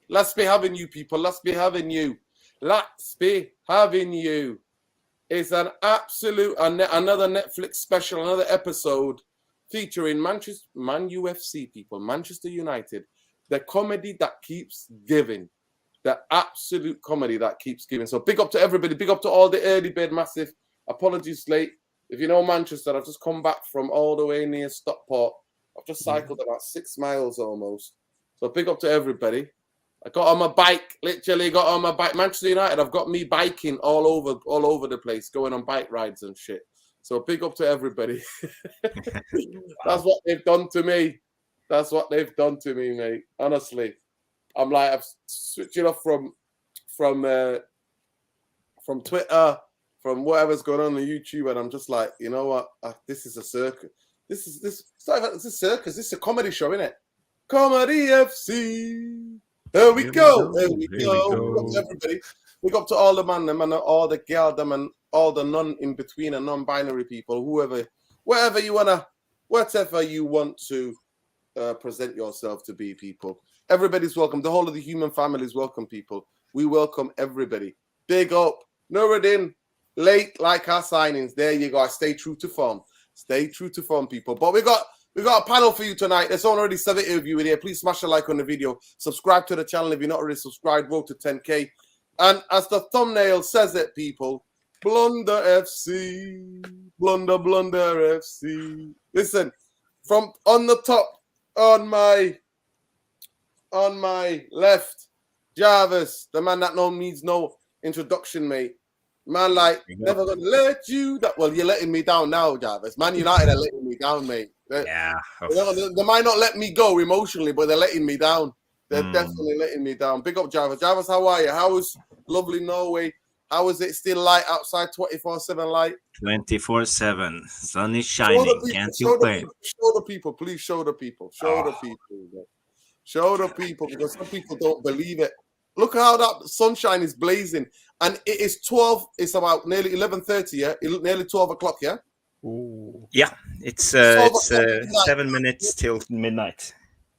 Let's be having you, people. Let's be having you. Let's be having you. It's an absolute another Netflix special, another episode featuring Manchester Man UFC people, Manchester United, the comedy that keeps giving, the absolute comedy that keeps giving. So big up to everybody, big up to all the early bird massive. Apologies late. If you know Manchester, I've just come back from all the way near Stockport. I've just cycled about 6 miles almost. So big up to everybody. I got on my bike, literally got on my bike. Manchester United, I've got me biking all over the place, going on bike rides and shit. So big up to everybody. That's what they've done to me. That's what they've done to me, mate. Honestly, I'm like, I'm switching off from Twitter, from whatever's going on YouTube, and I'm just like, you know what? This is a circus. It's a circus. This is a comedy show, isn't it? Comedy FC. There we go. There we go. Everybody. We go up to all the man, them and all the girl, them and all the non-in-between and non-binary people, whatever you want to present yourself to be, people. Everybody's welcome. The whole of the human family is welcome, people. We welcome everybody. Big up. Nuruddin, late like our signings. There you go. I stay true to form. Stay true to form, people. But we got a panel for you tonight. There's already 70 of you in here. Please smash a like on the video. Subscribe to the channel if you're not already subscribed. Road to 10K. And as the thumbnail says it, people, Blunder FC. Blunder FC. Listen, from on the top, on my left, Jarvis, the man that needs no introduction, mate. Man, like, never gonna let you down. Well, you're letting me down now, Jarvis. Man United are letting me down, mate. Yeah. They might not let me go emotionally, but they're letting me down. They're definitely letting me down. Big up, Jarvis. Jarvis, how are you? How is lovely Norway? How is it still light outside, 24/7 light? 24/7. Sun is shining. Can't you play? Show the people, please show the people. Show the people. Bro. Show the people, because some people don't believe it. Look how that sunshine is blazing. And it is 12, it's about nearly 11:30, yeah? Nearly 12 o'clock, yeah? Ooh. Yeah, it's 7 minutes till midnight.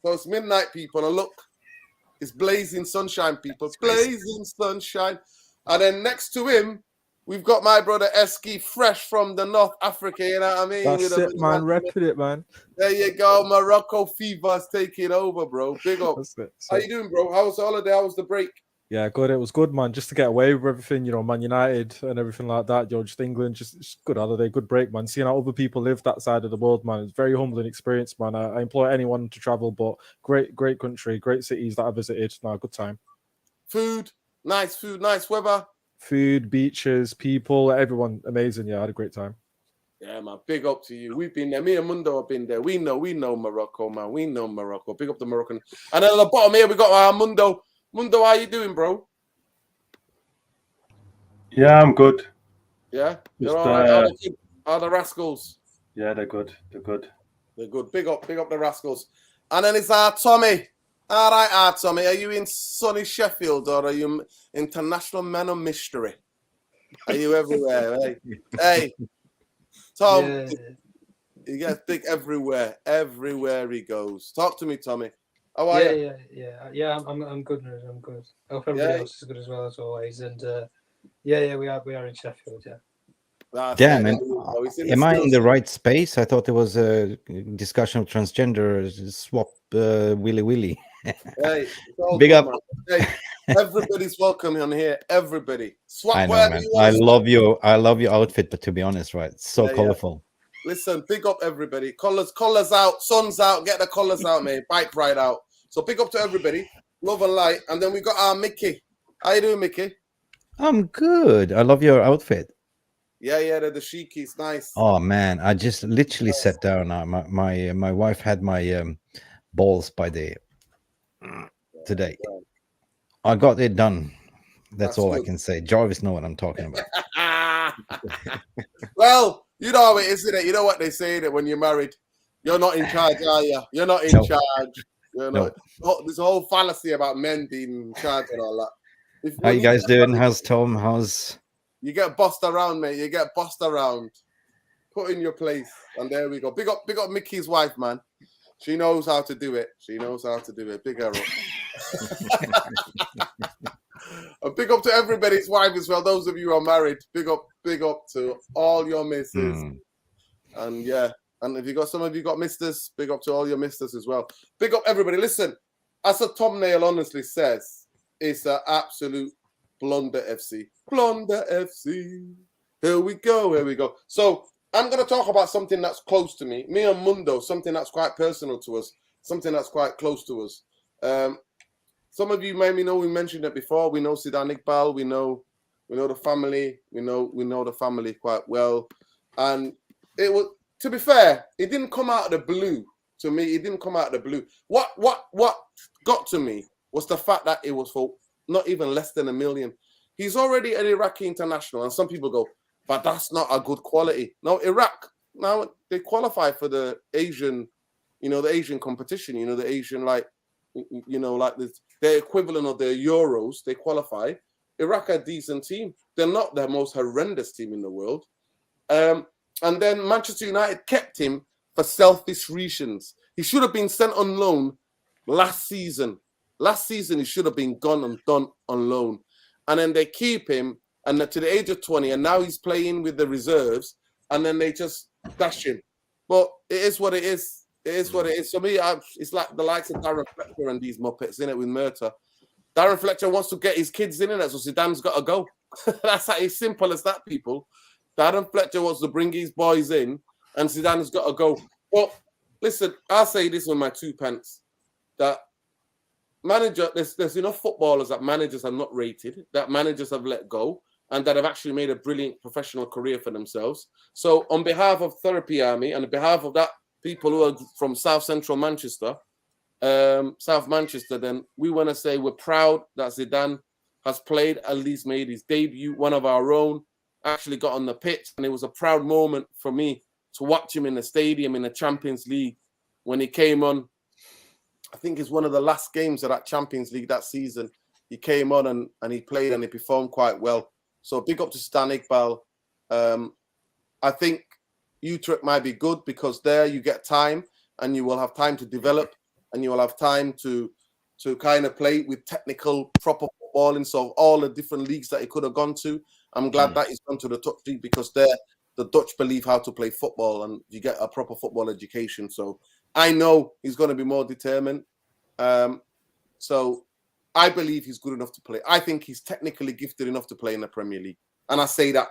So it's midnight, people. And look, it's blazing sunshine, people. It's blazing sunshine. And then next to him, we've got my brother Eski, fresh from the North Africa, you know what I mean? That's it, man. Repping it, man. There you go. Morocco fever's taking over, bro. Big up. That's it. How you doing, bro? How was the holiday? How was the break? Yeah, good. It was good, man. Just to get away with everything, you know, Man United and everything like that. You know, just England, just good holiday, good break, man. Seeing how other people live that side of the world, man, it's a very humbling experience, man. I implore anyone to travel, but great country, great cities that I visited. No, good time. Food, nice weather. Food, beaches, people, everyone, amazing. Yeah, I had a great time. Yeah, man. Big up to you. We've been there. Me and Mundo have been there. We know Morocco, man. We know Morocco. Big up the Moroccan. And then at the bottom here, we got our Mundo. Mundo, how you doing, bro? Yeah, I'm good. Yeah? Just, You're all right? Are the Rascals? Yeah, they're good. They're good. Big up the Rascals. And then it's our Tommy. All right, Tommy. Are you in sunny Sheffield or are you international man of mystery? Are you everywhere? Hey, Tom, Yeah. he gets big everywhere. Everywhere he goes. Talk to me, Tommy. How are you? Yeah. I'm good. I'm good. I hope everybody else is good as well as always. And we are in Sheffield. Yeah. Damn, am I in the right space? I thought there was a discussion of transgender swap willy. Hey, Big up. Hey, everybody's welcome on here. Everybody. Swap I know, wherever man. you want. I love your outfit, but to be honest, right, it's so colorful. Listen, big up everybody. Collars out, sun's out, get the collars out, mate. Bike ride out. So big up to everybody. Love and light. And then we got our Mickey. How you doing, Mickey? I'm good. I love your outfit. Yeah, they're the Sheikies. Nice. Oh man, I just literally sat down. My wife had my balls by the today. I got it done. That's all good. I can say. Jarvis know what I'm talking about. Well, you know how it is, isn't it? You know what they say, that when you're married, you're not in charge, are you? You're not in charge. You're not. There's a whole fallacy about men being in charge and all that. How you guys doing? How's Tom? How's... You get bossed around, mate. You get bossed around. Put in your place. And there we go. Big up Mickey's wife, man. She knows how to do it. Big her up. A big up to everybody's wife as well. Those of you who are married, big up to all your misses. And yeah, and if you got some of you got misters, big up to all your misters as well. Big up everybody. Listen, as a thumbnail honestly says, it's an absolute blunder FC. Blunder FC. Here we go. So I'm going to talk about something that's close to me and Mundo, something that's quite personal to us, something that's quite close to us. Some of you maybe know we mentioned it before. We know Zidane Iqbal. We know the family. We know the family quite well. And it was, to be fair, it didn't come out of the blue. To me, it didn't come out of the blue. What got to me was the fact that it was for not even less than $1 million. He's already an Iraqi international, and some people go, but that's not a good quality. No, Iraq, now they qualify for the Asian, the Asian competition, the Asian, like the equivalent of the Euros, they qualify. Iraq are a decent team. They're not the most horrendous team in the world. And then Manchester United kept him for selfish reasons. He should have been sent on loan last season. Last season, he should have been gone and done on loan. And then they keep him and to the age of 20, and now he's playing with the reserves, and then they just dash him. But it is what it is. It is what it is. For me, it's like the likes of Darren Fletcher and these Muppets, in it with Murta. Darren Fletcher wants to get his kids in it, so Zidane's got to go. That's as simple as that, people. Darren Fletcher wants to bring his boys in, and Zidane's got to go. Well, listen, I'll say this with my 2 pence, that manager, there's enough footballers that managers are not rated, that managers have let go, and that have actually made a brilliant professional career for themselves. So on behalf of Therapy Army and on behalf of that people who are from South Central Manchester, South Manchester, then we want to say we're proud that Zidane has played, at least made his debut, one of our own, actually got on the pitch, and it was a proud moment for me to watch him in the stadium in the Champions League when he came on. I think it's one of the last games of that Champions League that season. He came on and he played and he performed quite well. So big up to Zidane Iqbal. I think Utrecht might be good because there you get time and you will have time to develop and you will have time to kind of play with technical, proper footballing. So all the different leagues that he could have gone to, I'm glad that he's gone to the Dutch league because there the Dutch believe how to play football and you get a proper football education. So I know he's going to be more determined. So I believe he's good enough to play. I think he's technically gifted enough to play in the Premier League. And I say that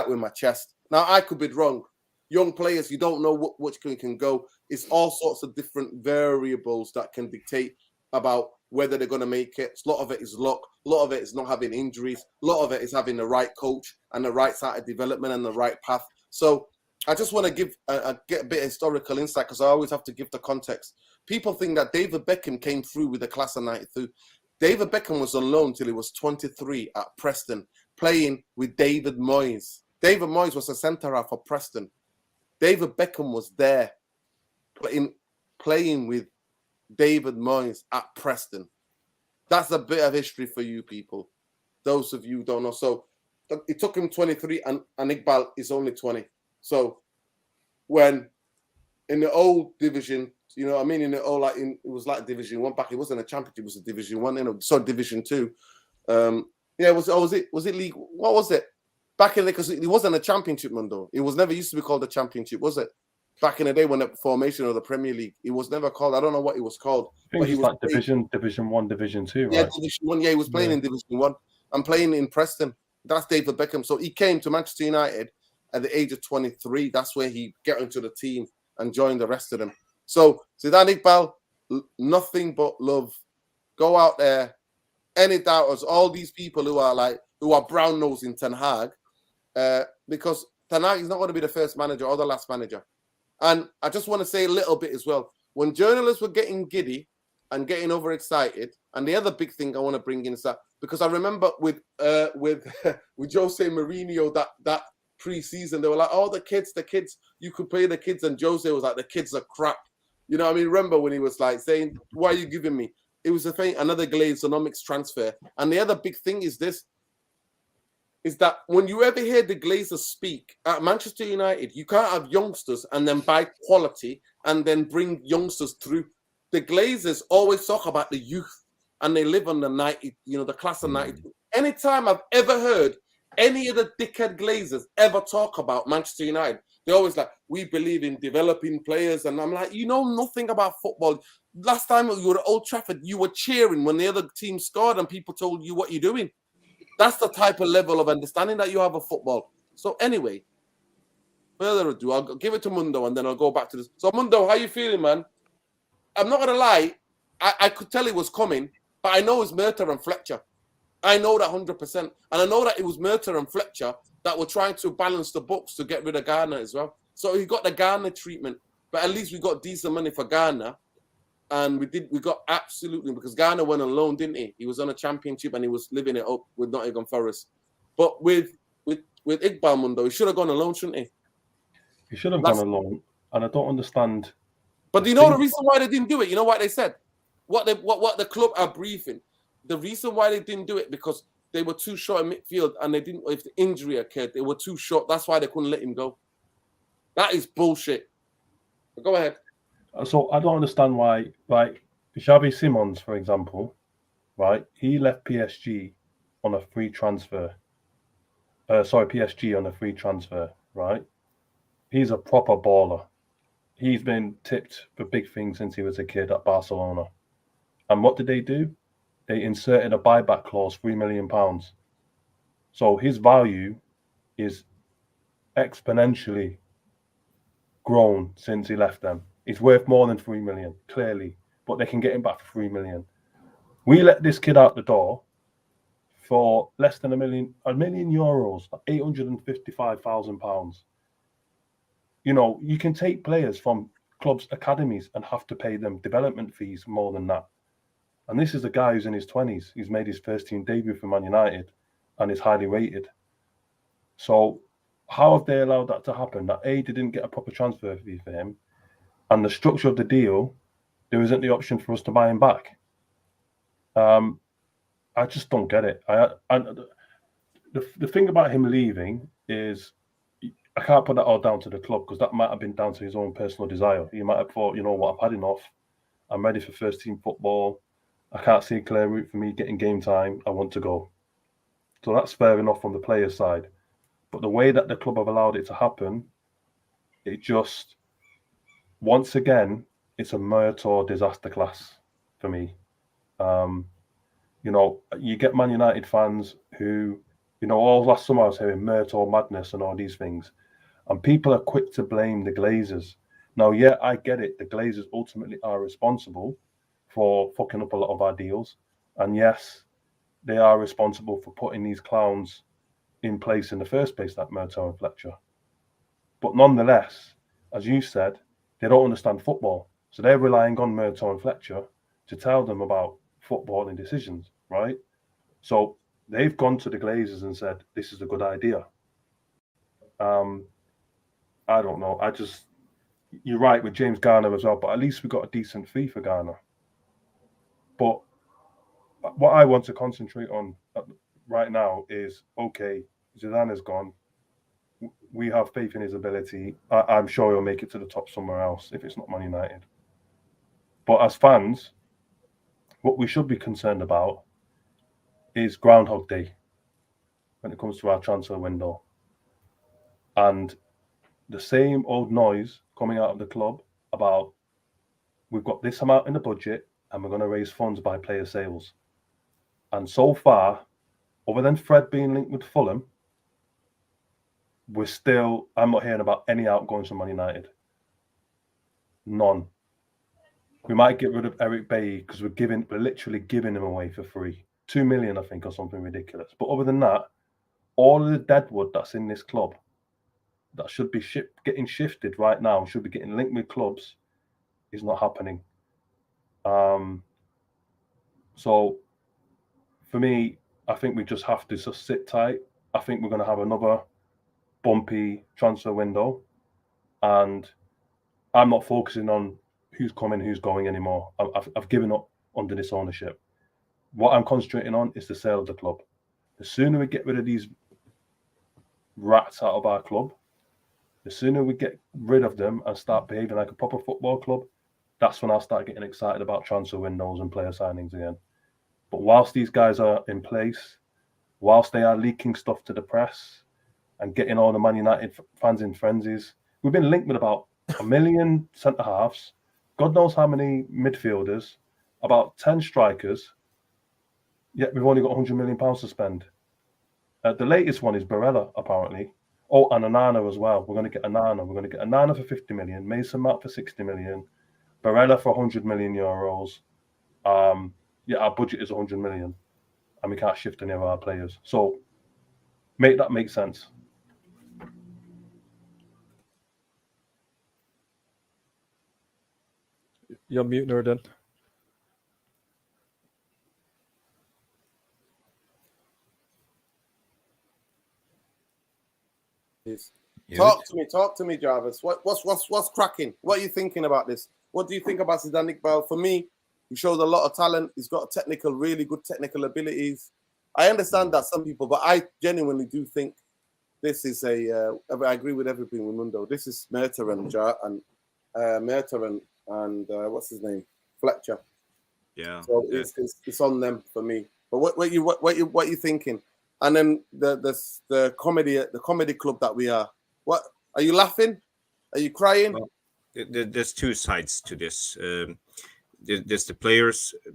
with my chest. Now, I could be wrong. Young players, you don't know which can go. It's all sorts of different variables that can dictate about whether they're going to make it. A lot of it is luck. A lot of it is not having injuries. A lot of it is having the right coach and the right side of development and the right path. So I just want to get a bit of historical insight because I always have to give the context. People think that David Beckham came through with the class of 92. David Beckham was on loan till he was 23 at Preston, playing with David Moyes. David Moyes was a centre-half for Preston. David Beckham was there playing with David Moyes at Preston. That's a bit of history for you people. Those of you who don't know. So it took him 23 and Iqbal is only 20. So when in the old division, you know what I mean? In the old, it was like Division 1 back. It wasn't a championship, it was a Division 1, so Division 2. Was it League? What was it? Back in the day, because it wasn't a championship, Mundo. It was never used to be called a championship, was it? Back in the day when the formation of the Premier League, it was never called. I don't know what it was called. I think it was like Division 1, Division 2, right? Yeah, Division 1. Yeah, he was playing in Division 1. I'm playing in Preston. That's David Beckham. So he came to Manchester United at the age of 23. That's where he got into the team and joined the rest of them. So Zidane Iqbal, nothing but love. Go out there. Any doubters, all these people who are brown-nosing Ten Hag, because Ten Hag is not going to be the first manager or the last manager. And I just want to say a little bit as well. When journalists were getting giddy and getting overexcited, and the other big thing I want to bring in is that, because I remember with Jose Mourinho that pre-season, they were like, oh, the kids, you could play the kids. And Jose was like, the kids are crap. You know what I mean? Remember when he was like saying, why are you giving me? It was another Glazeonomics transfer. And the other big thing is this, is that when you ever hear the Glazers speak at Manchester United, you can't have youngsters and then buy quality and then bring youngsters through. The Glazers always talk about the youth. and they live on the 90, the class of 92. Anytime I've ever heard any of the dickhead Glazers ever talk about Manchester United, they're always like, we believe in developing players. And I'm like, you know nothing about football. Last time you were at Old Trafford, you were cheering when the other team scored and people told you what you're doing. That's the type of level of understanding that you have of football. So anyway, further ado, I'll give it to Mundo and then I'll go back to this. So Mundo, how you feeling, man? I'm not going to lie. I could tell it was coming, but I know it's Murta and Fletcher. I know that 100%. And I know that it was Murta and Fletcher that were trying to balance the books to get rid of Garner as well. So he got the Garner treatment, but at least we got decent money for Garner. And we got absolutely, because Garner went on loan, didn't he? He was on a championship and he was living it up with Nottingham Forest. But with Iqbal, Mundo, he should have gone alone, shouldn't he? He should have gone alone. And I don't understand. But do you know the reason why they didn't do it? You know what they said? What the club are briefing. The reason why they didn't do it, because they were too short in midfield and they didn't, if the injury occurred, they were too short. That's why they couldn't let him go. That is bullshit. But go ahead. So I don't understand why, like, Xavi Simons, for example, right? He left PSG on a free transfer. PSG on a free transfer, right? He's a proper baller. He's been tipped for big things since he was a kid at Barcelona. And what did they do? They inserted a buyback clause, £3 million. So his value is exponentially grown since he left them. He's worth more than 3 million, clearly, but they can get him back for 3 million. We let this kid out the door for less than €1 million, £855,000. You know, you can take players from clubs' academies and have to pay them development fees more than that. And this is a guy who's in his 20s. He's made his first team debut for Man United and is highly rated. So how have they allowed that to happen? That A, they didn't get a proper transfer fee for him, and the structure of the deal, there isn't the option for us to buy him back. I just don't get it. The thing about him leaving is, I can't put that all down to the club, because that might have been down to his own personal desire. He might have thought, you know what, I've had enough. I'm ready for first team football. I can't see a clear route for me getting game time. I want to go. So that's fair enough from the player's side. But the way that the club have allowed it to happen, it just, once again, it's a Murtaugh disaster class for me. You know, you get Man United fans who, you know, all last summer I was hearing Murtaugh madness and all these things. And people are quick to blame the Glazers. Now, yeah, I get it. The Glazers ultimately are responsible for fucking up a lot of our deals. And yes, they are responsible for putting these clowns in place in the first place, like Murtaugh and Fletcher. But nonetheless, as you said, they don't understand football. So they're relying on Murtaugh and Fletcher to tell them about footballing decisions, right? So they've gone to the Glazers and said, this is a good idea. I don't know. You're right with James Garner as well, but at least we got a decent fee for Garner. But what I want to concentrate on right now is, okay, Zidane is gone. We have faith in his ability. I'm sure he'll make it to the top somewhere else if it's not Man United. But as fans, what we should be concerned about is Groundhog Day when it comes to our transfer window. And the same old noise coming out of the club about, we've got this amount in the budget and we're going to raise funds by player sales. And so far, other than Fred being linked with Fulham, I'm not hearing about any outgoings from Man United. None. We might get rid of Eric Bailly because we're literally giving him away for free. 2 million, I think, or something ridiculous. But other than that, all of the deadwood that's in this club that should be getting shifted right now, should be getting linked with clubs, is not happening. So for me, I think we just have to just sit tight. I think we're going to have another bumpy transfer window, and I'm not focusing on who's coming, who's going anymore. I've given up under this ownership. What I'm concentrating on is the sale of the club. The sooner we get rid of these rats out of our club, the sooner we get rid of them and start behaving like a proper football club, that's when I'll start getting excited about transfer windows and player signings again. But whilst these guys are in place, whilst they are leaking stuff to the press and getting all the Man United fans in frenzies, we've been linked with about 1 million centre halves, God knows how many midfielders, about 10 strikers. Yet we've only got £100 million to spend. The latest one is Barella, apparently. Oh, and Onana as well. We're going to get Onana. We're going to get Onana for 50 million, Mason Mount for 60 million, Barella for 100 million euros. Our budget is 100 million, and we can't shift any of our players. So make that make sense. You're mute, Nurden. Talk to me, Jarvis. What's cracking? What are you thinking about this? What do you think about Zidane Iqbal? For me, he shows a lot of talent. He's got really good technical abilities. I understand that some people, but I genuinely do think this is I agree with everything with Mundo. This is Merta and what's his name, Fletcher. Yeah. So it's on them for me. But what you thinking? And then the comedy club that we are. What are you laughing? Are you crying? Well, there's two sides to this. There's the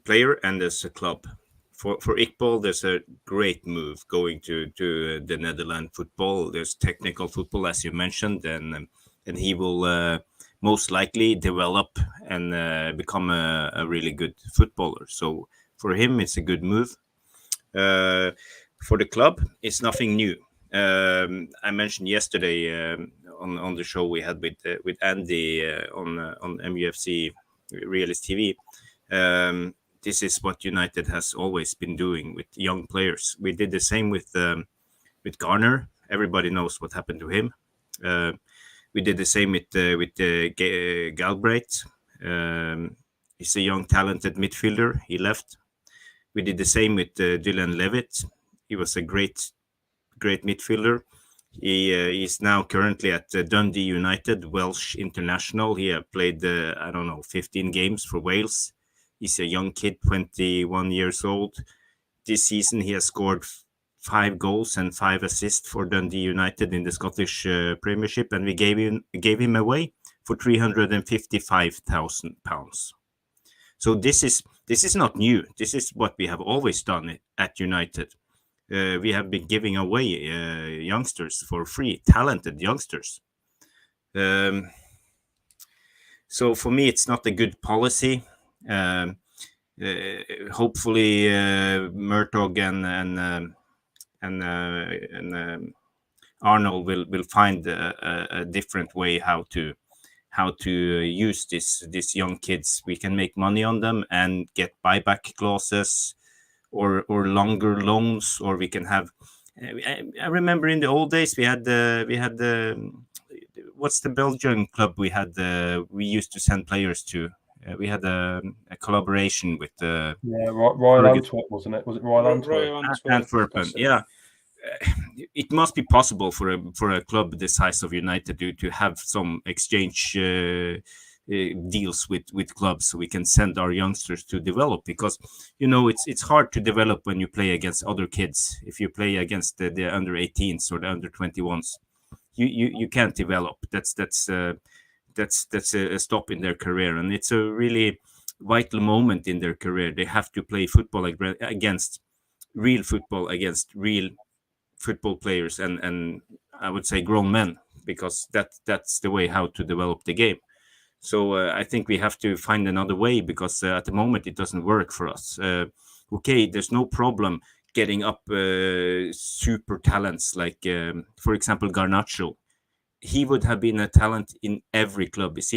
player and there's a club. For Iqbal, there's a great move going to the Netherlands football. There's technical football, as you mentioned, and he will most likely develop and become a really good footballer. So for him, it's a good move. For the club, it's nothing new. I mentioned yesterday on the show we had with Andy on MUFC Realist TV. This is what United has always been doing with young players. We did the same with Garner. Everybody knows what happened to him. We did the same with Galbraith. He's a young, talented midfielder. He left. We did the same with Dylan Levitt. He was a great midfielder. He is now currently at Dundee United, Welsh international. He had played 15 games for Wales. He's a young kid, 21 years old. This season, he has scored 5 goals and 5 assists for Dundee United in the Scottish Premiership, and we gave him away for £355,000. So this is not new. This is what we have always done at United. We have been giving away youngsters for free, talented youngsters. So for me, it's not a good policy. Hopefully, Murtog and Arnold will find a different way how to use these young kids. We can make money on them and get buyback clauses or longer loans, or we can have. I remember in the old days we had what's the Belgian club we had? We used to send players to. We had a collaboration with the Royal Antwerp, wasn't it? Was it Royal Antwerp? Antwerpen, yeah. It must be possible for a club the size of United to have some exchange deals with clubs, so we can send our youngsters to develop, because it's hard to develop when you play against other kids. If you play against the under 18s or the under 21s, you can't develop. That's a stop in their career, and it's a really vital moment in their career. They have to play football against real football players and I would say grown men, because that's the way how to develop the game. So I think we have to find another way, because at the moment it doesn't work for us. Okay, there's no problem getting up super talents like, for example, Garnacho. He would have been a talent in every club. If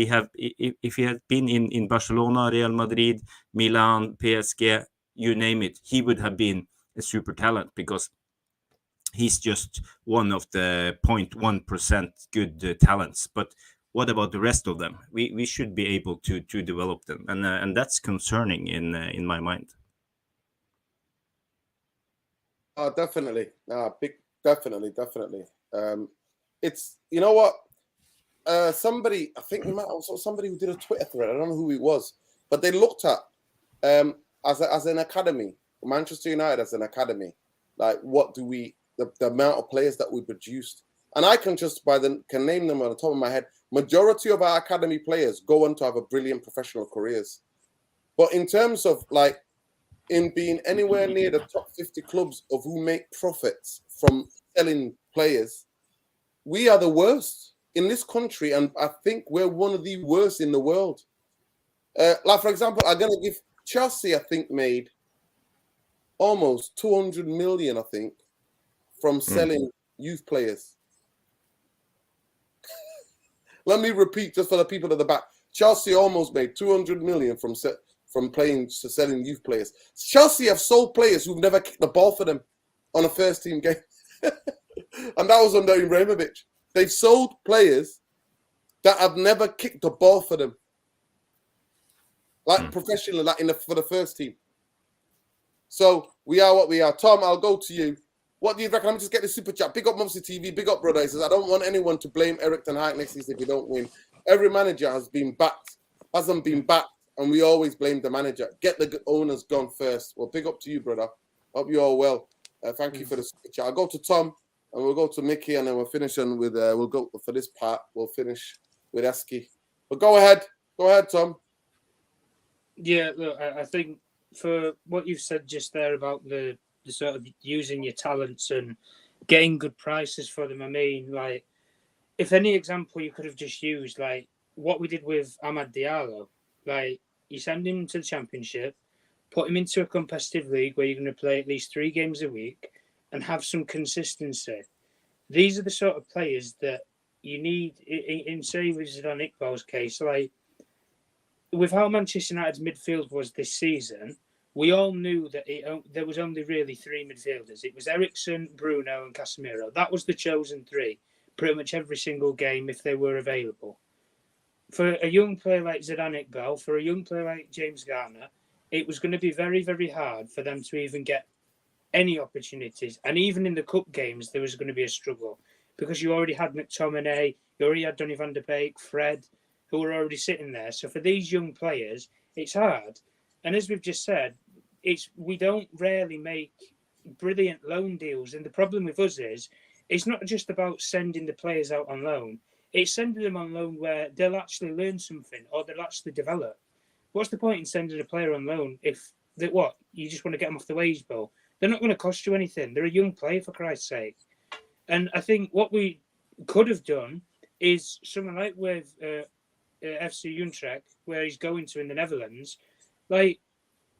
he had been in Barcelona, Real Madrid, Milan, PSG, you name it, he would have been a super talent, because he's just one of the 0.1% good talents. But what about the rest of them? We should be able to develop them, and that's concerning in my mind. Definitely. Definitely. It's, you know what? Somebody, I think we might also somebody who did a Twitter thread. I don't know who it was, but they looked at as an academy Manchester United as an academy, like what do we, the amount of players that we produced, and I can just can name them on the top of my head. Majority of our academy players go on to have a brilliant professional careers, but in terms of like in being anywhere near the top 50 clubs of who make profits from selling players, we are the worst in this country, and I think we're one of the worst in the world. Like for example, I'm gonna give Chelsea. I think made almost 200 million. I think from selling youth players. Let me repeat just for the people at the back. Chelsea almost made 200 million from selling youth players. Chelsea have sold players who've never kicked the ball for them on a first team game. And that was under Ibrahimovic. They've sold players that have never kicked the ball for them. Like professionally, like for the first team. So we are what we are. Tom, I'll go to you. What do you reckon? I'm just get the super chat. Big up Mopsy TV, big up brother. He says, I don't want anyone to blame Eric Ten Hag next season if we don't win. Every manager hasn't been backed, and we always blame the manager. Get the owners gone first. Well, big up to you, brother. Hope you're all well. Thank you for the super chat. I'll go to Tom, and we'll go to Mickey, and then we'll finish on with, we'll go for this part. We'll finish with Eski. But go ahead. Go ahead, Tom. Yeah, look, I think for what you've said just there about the sort of using your talents and getting good prices for them, I mean, like, if any example you could have just used, like, what we did with Amad Diallo, like, you send him to the Championship, put him into a competitive league where you're going to play at least 3 games a week and have some consistency. These are the sort of players that you need, in say with Zidane Iqbal's case, like, with how Manchester United's midfield was this season, we all knew that there was only really 3 midfielders. It was Eriksen, Bruno and Casemiro. That was the chosen 3, pretty much every single game if they were available. For a young player like Zidane Iqbal, for a young player like James Garner, it was going to be very, very hard for them to even get any opportunities. And even in the cup games, there was going to be a struggle because you already had McTominay, you already had Donny van de Beek, Fred, who were already sitting there. So for these young players, it's hard. And as we've just said, we don't rarely make brilliant loan deals. And the problem with us is it's not just about sending the players out on loan. It's sending them on loan where they'll actually learn something or they'll actually develop. What's the point in sending a player on loan if you just want to get them off the wage bill? They're not going to cost you anything. They're a young player, for Christ's sake. And I think what we could have done is someone like with FC Utrecht, where he's going to in the Netherlands, like,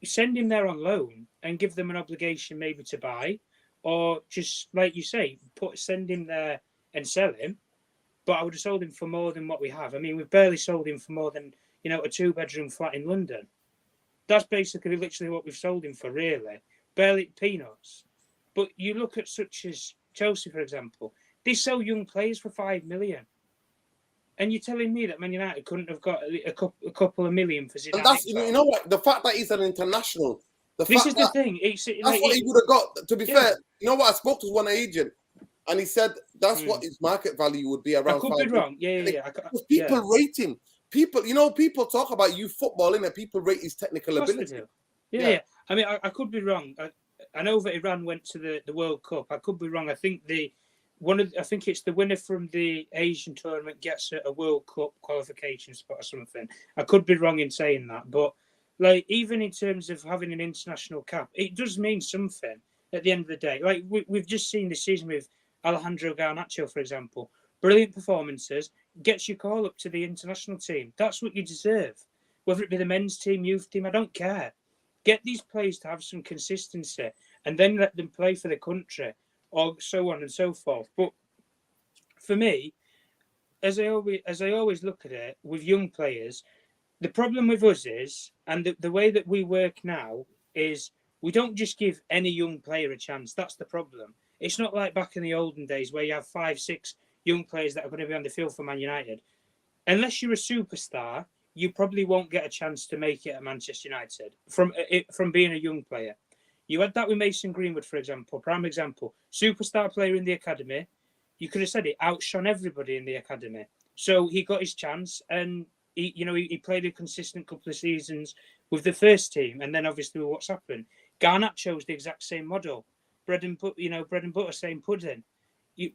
send him there on loan and give them an obligation maybe to buy, or just, like you say, send him there and sell him. But I would have sold him for more than what we have. I mean, we've barely sold him for more than, a 2-bedroom flat in London. That's basically literally what we've sold him for, really. Barely peanuts. But you look at such as Chelsea, for example, they sell young players for 5 million. And you're telling me that Man United couldn't have got a couple of million for Zidane? And that's, you know what, the fact that he's an international. This is the thing. That's what he would have got. To be fair, you know what, I spoke to one agent, and he said that's what his market value would be around. I could be wrong. Yeah. People rate him. People talk about youth football, innit? People rate his technical ability. Yeah. I mean, I could be wrong. I know that Iran went to the World Cup. I could be wrong. I think I think it's the winner from the Asian tournament gets a World Cup qualification spot or something. I could be wrong in saying that, but like, even in terms of having an international cap, it does mean something at the end of the day. Like, we've just seen this season with Alejandro Garnacho, for example. Brilliant performances, gets your call up to the international team. That's what you deserve. Whether it be the men's team, youth team, I don't care. Get these players to have some consistency and then let them play for the country, or so on and so forth. But for me, as I always look at it with young players, the problem with us is, and the way that we work now is, we don't just give any young player a chance. That's the problem. It's not like back in the olden days where you have 5-6 young players that are going to be on the field for Man United. Unless you're a superstar, you probably won't get a chance to make it at Manchester United from being a young player. You had that with Mason Greenwood, for example, prime example. Superstar player in the academy. You could have said it, outshone everybody in the academy. So he got his chance, and he played a consistent couple of seasons with the first team, and then obviously with what's happened, Garnacho's the exact same model. Bread and butter, same pudding.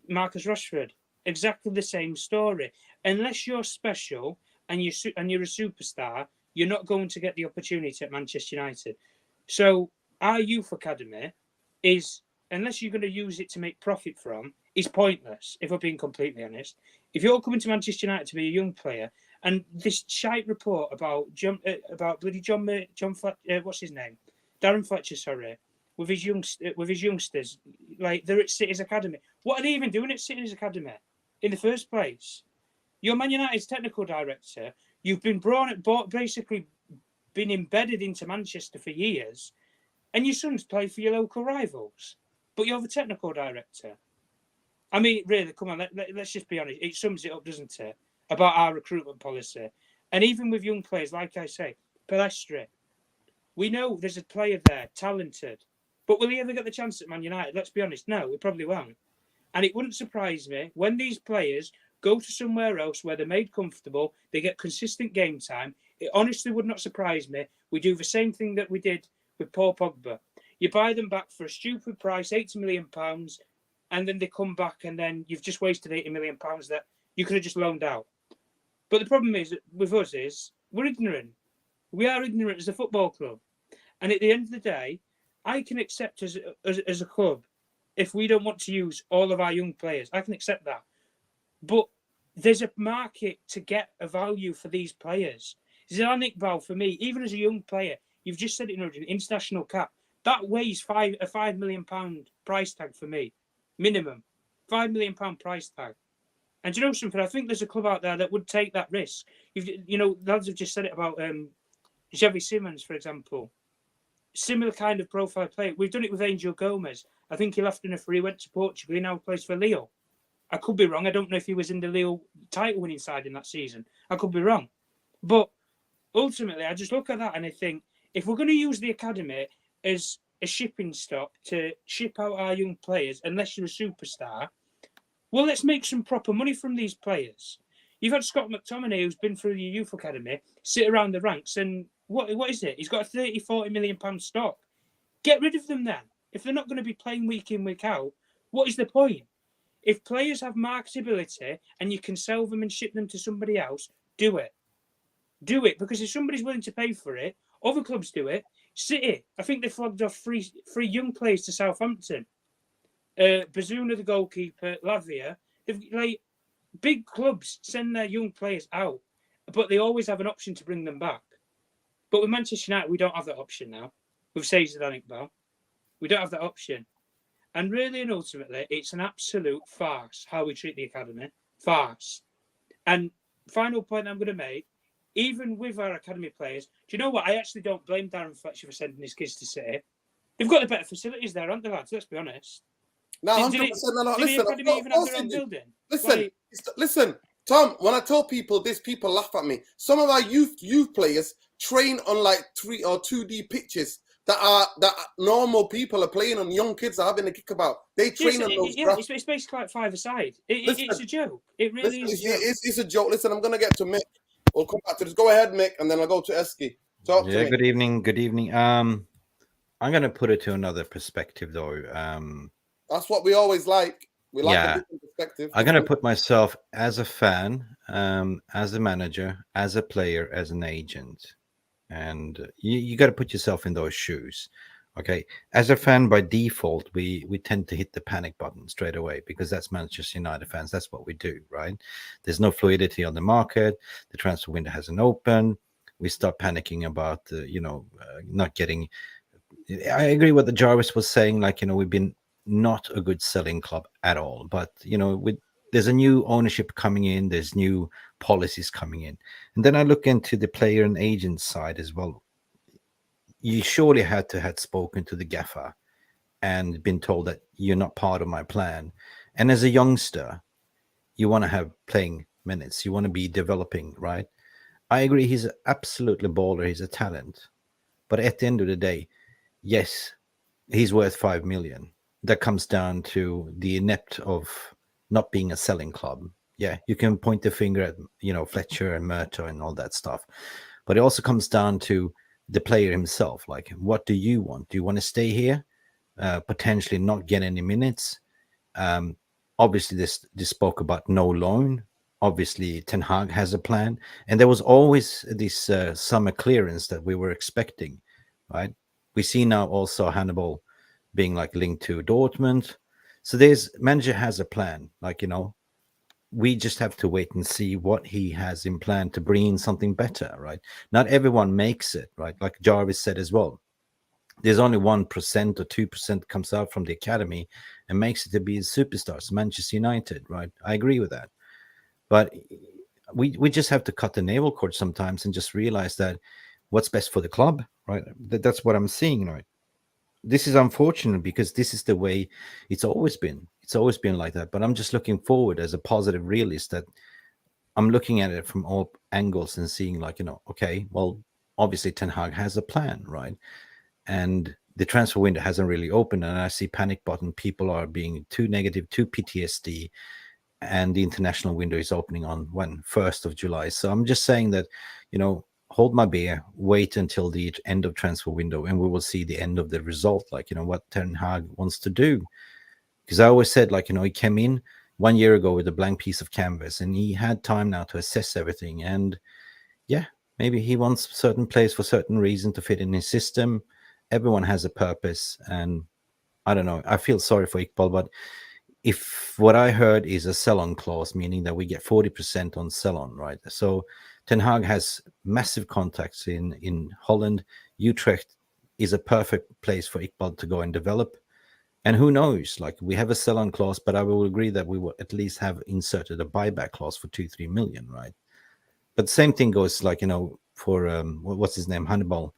Marcus Rashford, exactly the same story. Unless you're special and you're a superstar, you're not going to get the opportunity at Manchester United. So our youth academy is, unless you're going to use it to make profit from, is pointless. If we're being completely honest, if you're coming to Manchester United to be a young player, and this shite report about what's his name, Darren Fletcher, sorry, with his youngsters, like they're at City's academy. What are they even doing at City's academy in the first place? You're Man United's technical director. You've been basically been embedded into Manchester for years, and your sons play for your local rivals, but you're the technical director. I mean, really, come on, let's just be honest. It sums it up, doesn't it, about our recruitment policy? And even with young players, like I say, Palestri, we know there's a player there, talented, but will he ever get the chance at Man United? Let's be honest, no, he probably won't. And it wouldn't surprise me when these players go to somewhere else where they're made comfortable, they get consistent game time. It honestly would not surprise me. We do the same thing that we did with Paul Pogba. You buy them back for a stupid price, £80 million, and then they come back and then you've just wasted £80 million that you could have just loaned out. But the problem is with us is we're ignorant. We are ignorant as a football club. And at the end of the day, I can accept as a club, if we don't want to use all of our young players, I can accept that. But there's a market to get a value for these players. Zidane Iqbal, for me, even as a young player, you've just said it in an international cap, that weighs a £5 million price tag for me. Minimum. £5 million price tag. And do you know something? I think there's a club out there that would take that risk. Lads have just said it about Xavi Simons, for example. Similar kind of profile player. We've done it with Angel Gomez. I think he left in a free, went to Portugal. He now plays for Lille. I could be wrong. I don't know if he was in the Lille title-winning side in that season. I could be wrong. But ultimately, I just look at that and I think, if we're going to use the academy as a shipping stock to ship out our young players, unless you're a superstar, well, let's make some proper money from these players. You've had Scott McTominay, who's been through the youth academy, sit around the ranks, and what is it? He's got a £30-40 million stock. Get rid of them then. If they're not going to be playing week in, week out, what is the point? If players have marketability and you can sell them and ship them to somebody else, do it. Do it, because if somebody's willing to pay for it, other clubs do it. City, I think they flogged off three young players to Southampton. Bazuna, the goalkeeper, Lavia. Big clubs send their young players out, but they always have an option to bring them back. But with Manchester United, we don't have that option now. With Zidane Iqbal, we don't have that option. And really and ultimately, it's an absolute farce how we treat the academy. Farce. And final point I'm going to make, even with our academy players, do you know what? I actually don't blame Darren Fletcher for sending his kids to City. They've got the better facilities there, aren't they, lads? Let's be honest. No, 100%. No, did the academy even have their own building? Listen, Tom, when I tell people this, people laugh at me. Some of our youth players train on like 3 or 2D pitches that normal people are playing on. Young kids are having a kick about. They train on those. Yeah, it's basically like five-a-side. It's a joke. It really is. It's a joke. Listen, I'm going to get to Mick. We'll come back to this. Go ahead, Mick, and then I'll go to Eski. Talk to me. Good evening. Good evening. I'm going to put it to another perspective, though. That's what we always like. We like a different perspective. I'm going to put myself as a fan, as a manager, as a player, as an agent. And you got to put yourself in those shoes. Okay. As a fan, by default, we tend to hit the panic button straight away because that's Manchester United fans. That's what we do, right? There's no fluidity on the market. The transfer window hasn't opened. We start panicking about, not getting. I agree with what the Jarvis was saying. Like, we've been not a good selling club at all. But, there's a new ownership coming in. There's new policies coming in. And then I look into the player and agent side as well. You surely had to have spoken to the gaffer and been told that you're not part of my plan. And as a youngster, you want to have playing minutes. You want to be developing, right? I agree. He's absolutely baller. He's a talent. But at the end of the day, yes, he's worth 5 million. That comes down to the inept of not being a selling club. Yeah, you can point the finger at, Fletcher and Murto and all that stuff. But it also comes down to the player himself. Like, what do you want? Do you want to stay here, potentially not get any minutes? Obviously, this spoke about no loan. Obviously, Ten Hag has a plan, and there was always this summer clearance that we were expecting, right? We see now also Hannibal being like linked to Dortmund. So there's manager has a plan. Like, we just have to wait and see what he has in plan to bring in something better, right? Not everyone makes it, right? Like Jarvis said as well. There's only 1% or 2% comes out from the academy and makes it to be superstars. Manchester United, right? I agree with that. But we just have to cut the navel cord sometimes and just realize that what's best for the club, right? That's what I'm seeing, right? This is unfortunate because this is the way it's always been. It's always been like that. But I'm just looking forward as a positive realist that I'm looking at it from all angles and seeing like, okay, well, obviously Ten Hag has a plan, right? And the transfer window hasn't really opened. And I see panic button. People are being too negative, too PTSD. And the international window is opening on 1st of July. So I'm just saying that, hold my beer, wait until the end of transfer window, and we will see the end of the result, like, what Ten Hag wants to do. Because I always said, like, he came in 1 year ago with a blank piece of canvas, and he had time now to assess everything. And yeah, maybe he wants certain players for certain reason to fit in his system. Everyone has a purpose, and I don't know. I feel sorry for Iqbal, but if what I heard is a sell-on clause, meaning that we get 40% on sell-on, right? So Ten Hag has massive contacts in Holland. Utrecht is a perfect place for Iqbal to go and develop. And who knows? Like, we have a sell-on clause, but I will agree that we will at least have inserted a buyback clause for 2-3 million, right? But the same thing goes, like, for what's his name, Hannibal,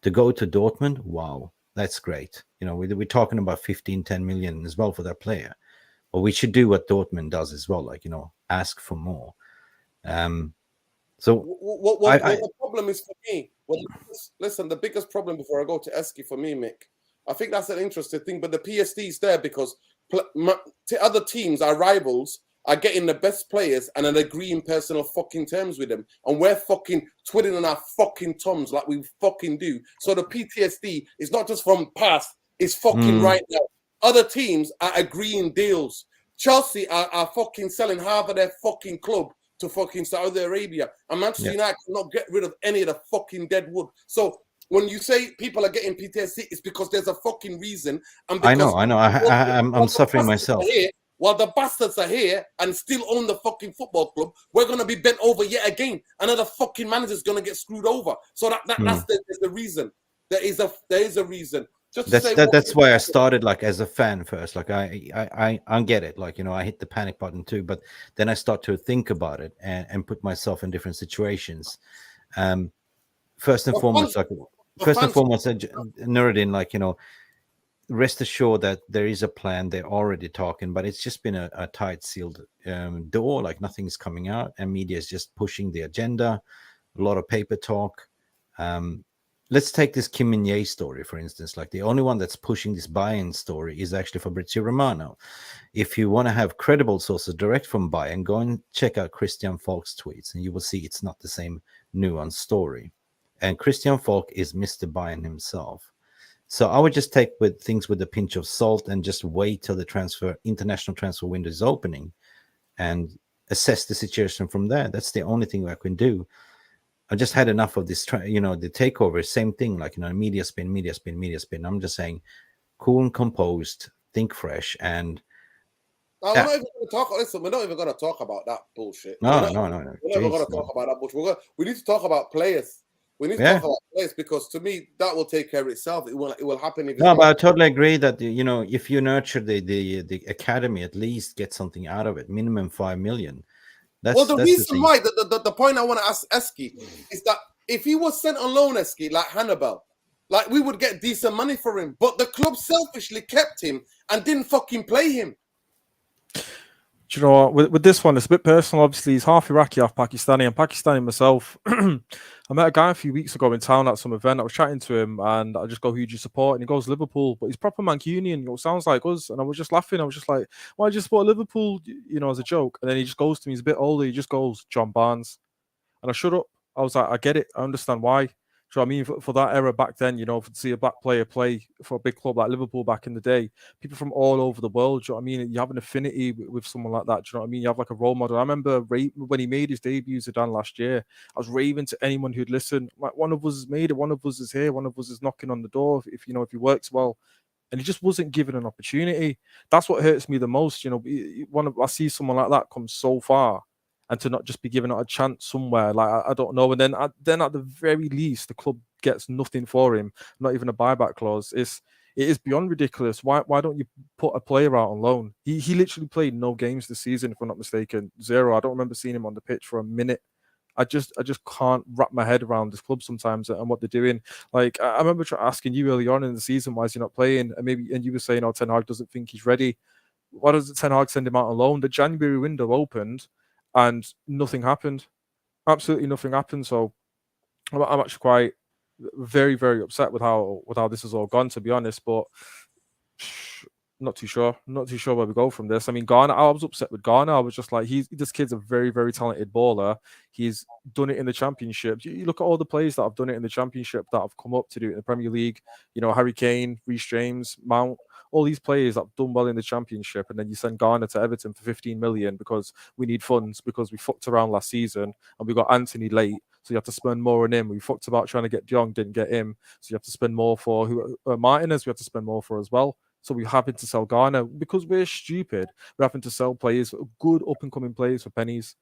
to go to Dortmund. Wow, that's great. We're talking about 15-10 million as well for that player. Or we should do what Dortmund does as well, like, ask for more. So what the problem is for me, listen, the biggest problem before I go to Eski for me, Mick, I think that's an interesting thing, but the PSD is there because other teams, our rivals, are getting the best players and are agreeing personal fucking terms with them. And we're fucking twiddling our fucking thumbs like we fucking do. So the PTSD is not just from past, it's fucking right now. Other teams are agreeing deals. Chelsea are fucking selling half of their fucking club to fucking Saudi Arabia. And Manchester United cannot get rid of any of the fucking dead wood. So when you say people are getting PTSD, it's because there's a fucking reason. And I know. I'm suffering myself. While the bastards are here and still own the fucking football club, we're going to be bent over yet again. Another fucking manager's going to get screwed over. So that's the reason. There is a reason. That's why I started like as a fan first. Like I get it. Like, I hit the panic button too, but then I start to think about it and put myself in different situations. First and foremost, Nuruddin, like, rest assured that there is a plan. They're already talking, but it's just been a tight sealed door. Like, nothing's coming out, and media is just pushing the agenda. A lot of paper talk. Let's take this Kim Min-jae story, for instance. Like, the only one that's pushing this buy-in story is actually Fabrizio Romano. If you want to have credible sources direct from Bayern, go and check out Christian Falk's tweets, and you will see it's not the same nuanced story. And Christian Falk is Mr. Bayern himself. So I would just take things with a pinch of salt and just wait till the international transfer window is opening and assess the situation from there. That's the only thing I can do. I just had enough of this, the takeover, same thing, like, media spin. I'm just saying, cool and composed, think fresh, and we're not even going to talk. Listen, we're not even going to talk about that bullshit. No. We're not even going to talk about that bullshit. We need to talk about players. We need to talk about players, because to me that will take care of itself. It will happen. But I totally agree that if you nurture the academy, at least get something out of it. Minimum 5 million. The reason why the point I want to ask Eski is that if he was sent on loan, Eski, like Hannibal, like, we would get decent money for him. But the club selfishly kept him and didn't fucking play him. Do you know what? With this one, it's a bit personal. Obviously, he's half Iraqi, half Pakistani. I'm Pakistani myself. I met a guy a few weeks ago in town at some event. I was chatting to him, and I just go, "Who do you support?" And he goes, "Liverpool." But he's proper Mancunian. Sounds like us. And I was just laughing. I was just like, "Why do you support Liverpool?" As a joke. And then he just goes to me. He's a bit older. He just goes, "John Barnes." And I shut up. I was like, "I get it. I understand why." So I mean, for that era back then, you know, to see a black player play for a big club like Liverpool back in the day, people from all over the world, do you know what I mean? You have an affinity with someone like that, do you know what I mean? You have like a role model. I remember when he made his debut, Zidane, last year, I was raving to anyone who'd listen. Like, one of us has made it, one of us is here, one of us is knocking on the door. If you know, if he works well, and he just wasn't given an opportunity. That's what hurts me the most. You know, I see someone like that come so far, and to not just be given a chance somewhere, like I don't know. And then at the very least, the club gets nothing for him, not even a buyback clause. It is beyond ridiculous. Why don't you put a player out on loan? He literally played no games this season, if I'm not mistaken, 0. I don't remember seeing him on the pitch for a minute. I just can't wrap my head around this club sometimes and what they're doing. Like, I remember asking you early on in the season, why is he not playing? And you were saying, oh, Ten Hag doesn't think he's ready. Why doesn't Ten Hag send him out on loan? The January window opened and nothing happened. Absolutely nothing happened. So I'm actually quite very, very upset with how this has all gone, to be honest. But not too sure where we go from this. I mean, Garner, I was upset with Garner. I was just like, this kid's a very, very talented baller. He's done it in the Championship. You look at all the players that have done it in the Championship that have come up to do it in the Premier League. You know, Harry Kane, Reece James, Mount, all these players that have done well in the Championship, and then you send Garner to Everton for 15 million because we need funds, because we fucked around last season and we got Anthony late, so you have to spend more on him. We fucked about trying to get De Jong, didn't get him, so you have to spend more for Martinez. We have to spend more for as well. So we're having to sell Garner because we're stupid. We're having to sell players, good up and coming players, for pennies.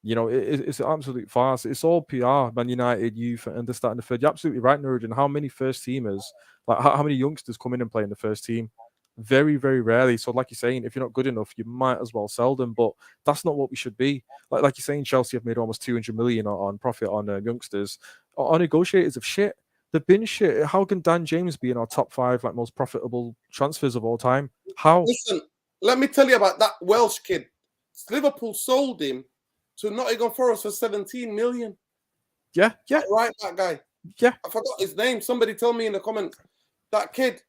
You know, it's an absolute farce. It's all PR, Man United, youth, and this, that, and the third. You're absolutely right, Nuruddin. How many first teamers, like how many youngsters come in and play in the first team? Very, very rarely. So, like you're saying, if you're not good enough, you might as well sell them. But that's not what we should be. Like you're saying, Chelsea have made almost 200 million on profit on youngsters. Our negotiators of shit. They've been shit. How can Dan James be in our top 5 like most profitable transfers of all time? How? Listen, let me tell you about that Welsh kid. Liverpool sold him to Nottingham Forest for 17 million. Yeah. Right, that guy. Yeah. I forgot his name. Somebody tell me in the comments. That kid.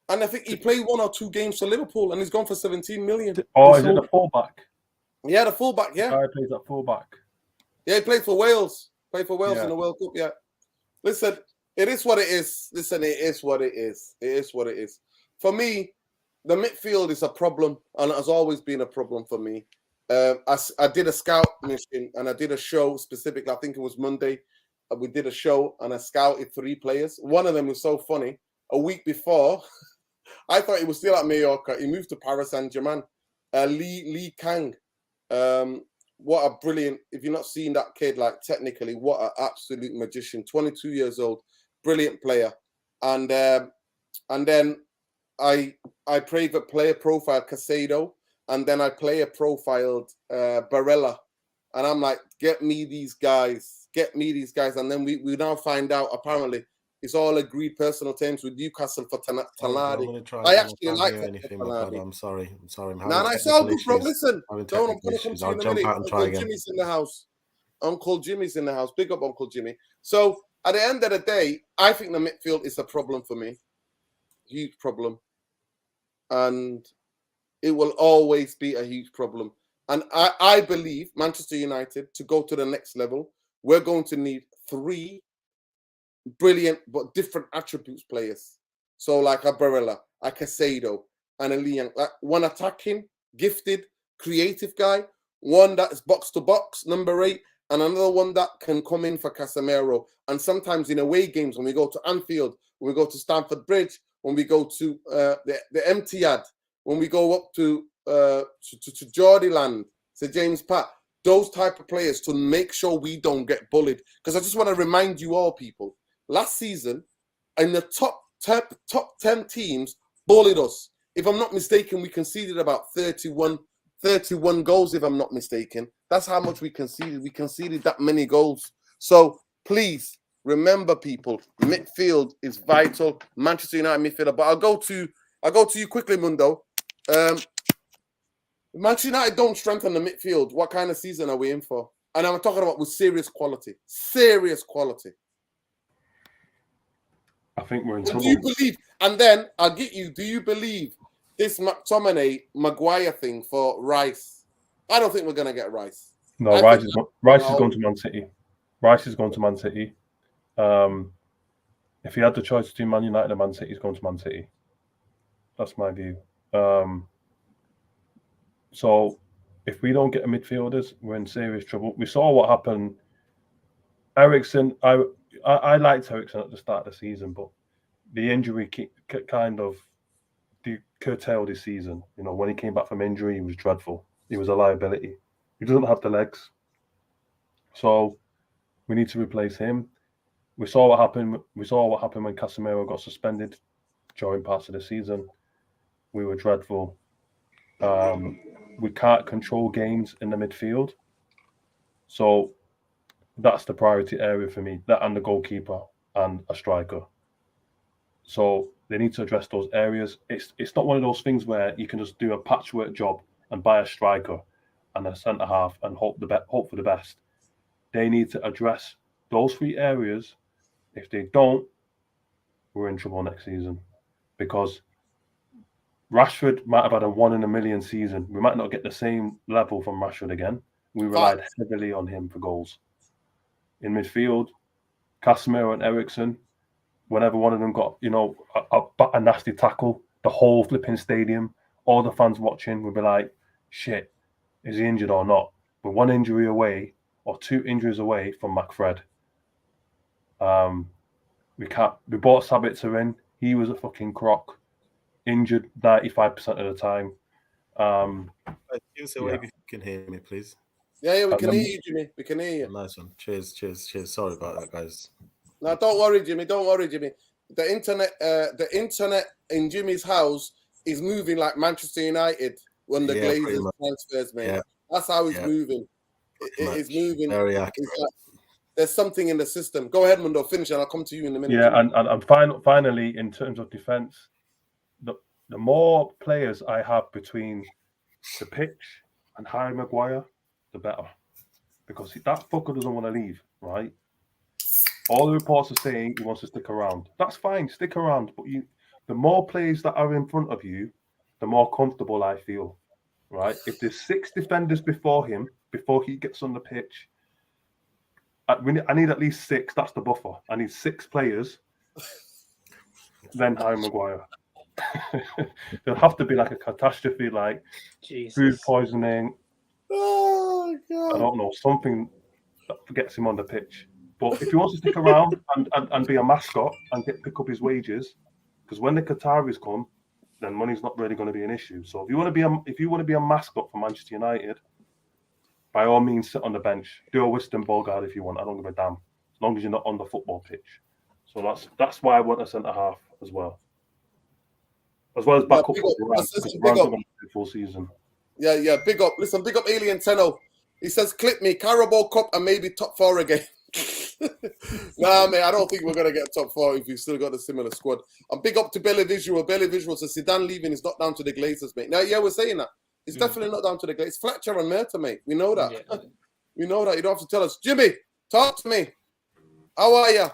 And I think he played 1 or 2 games for Liverpool and he's gone for 17 million. Oh, is it the fullback? Yeah, the fullback, yeah. The guy plays at fullback. Yeah, he played for Wales. In the World Cup, yeah. Listen, it is what it is. Listen, it is what it is. It is what it is. For me, the midfield is a problem, and it has always been a problem for me. I did a scout mission, and I did a show specifically. I think it was Monday. We did a show, and I scouted 3 players. One of them was so funny. A week before, I thought he was still at Mallorca. He moved to Paris Saint-Germain. Lee Kang. What a brilliant, if you're not seeing that kid, like technically, what an absolute magician. 22 years old, brilliant player. And then I played the player profile Casado, and then I player profiled Barella. And I'm like, get me these guys. And then we now find out, apparently, it's all agreed personal terms with Newcastle for Tanadi. I actually like anything, Tanadi. I'm sorry. No, it's all good, bro. Listen, I'm going to come to you in a minute. Uncle Jimmy's in the house. Uncle Jimmy's in the house. Big up, Uncle Jimmy. So, at the end of the day, I think the midfield is a problem for me. Huge problem. And it will always be a huge problem. And I believe Manchester United, to go to the next level, we're going to need 3 brilliant but different attributes players. So like a Barella, a Casado, and a Liang. Like one attacking, gifted, creative guy, one that is box to box, number 8, and another one that can come in for Casemiro. And sometimes in away games, when we go to Anfield, when we go to Stamford Bridge, when we go to the Etihad, when we go up to Geordieland, to James Pat, those type of players to make sure we don't get bullied. Because I just want to remind you all, people, last season, in the top 10 teams, bullied us. If I'm not mistaken, we conceded about 31 goals, if I'm not mistaken. That's how much we conceded. We conceded that many goals. So please remember, people, midfield is vital. Manchester United midfielder. But I'll go to you quickly, Mundo. Manchester United don't strengthen the midfield. What kind of season are we in for? And I'm talking about with serious quality. Serious quality. I think we're in trouble. Do you believe? And then I'll get you. Do you believe this McTominay Maguire thing for Rice? I don't think we're going to get Rice. No, Rice is going to Man City. Rice is going to Man City. If he had the choice between Man United and Man City, he's going to Man City. That's my view. So if we don't get a midfielders, we're in serious trouble. We saw what happened. Eriksen, I liked Eriksen at the start of the season, but the injury kind of curtailed his season. You know, when he came back from injury, he was dreadful. He was a liability. He doesn't have the legs. So we need to replace him. We saw what happened. We saw what happened when Casemiro got suspended during parts of the season. We were dreadful. We can't control games in the midfield. So that's the priority area for me. That and the goalkeeper and a striker. So they need to address those areas. It's not one of those things where you can just do a patchwork job and buy a striker and a centre half and hope for the best. They need to address those 3 areas. If they don't, we're in trouble next season, because Rashford might have had a 1 in a million season. We might not get the same level from Rashford again. We relied heavily on him for goals. In midfield, Casemiro and Eriksen, whenever one of them got, you know, a nasty tackle, the whole flipping stadium, all the fans watching would be like, shit, is he injured or not? We're 1 injury away or 2 injuries away from McFred. We bought Sabitzer in. He was a fucking crock. Injured 95% of the time. If you can hear me, please. Yeah, we can hear you, Jimmy. We can hear you. Nice one. Cheers. Sorry about that, guys. No, don't worry, Jimmy. The internet in Jimmy's house is moving like Manchester United when the Glazers transfers, mate. Yeah. That's how it's moving. It is moving. Very accurate. There's something in the system. Go ahead, Mundo. Finish, and I'll come to you in a minute. Yeah, and finally, in terms of defence, the more players I have between the pitch and Harry Maguire, the better. Because that fucker doesn't want to leave, right? All the reports are saying he wants to stick around. That's fine, stick around. But the more players that are in front of you, the more comfortable I feel, right? If there's 6 defenders before him, before he gets on the pitch, I need at least 6. That's the buffer. I need 6 players. Then Harry Maguire. There'll have to be like a catastrophe, like food poisoning. Oh God! I don't know, something that gets him on the pitch. But if he wants to stick around and be a mascot and pick up his wages, because when the Qataris come, then money's not really going to be an issue. So if you want to be a mascot for Manchester United, by all means sit on the bench. Do a Western Bulgard if you want. I don't give a damn, as long as you're not on the football pitch. So that's why I want a centre half as well as backup for Varane, because Varane's going to do full season. Yeah, big up. Listen, big up Alien Tenno. He says, clip me, Carabao Cup and maybe top 4 again. Nah, mate, I don't think we're going to get top 4 if you've still got a similar squad. And big up to Belly Visual. Belly Visual says, Zidane leaving is not down to the Glazers, mate. Now, yeah, we're saying that. It's definitely not down to the Glazers. Fletcher and Murta, mate. We know that. Yeah. We know that. You don't have to tell us. Jimmy, talk to me. How are you?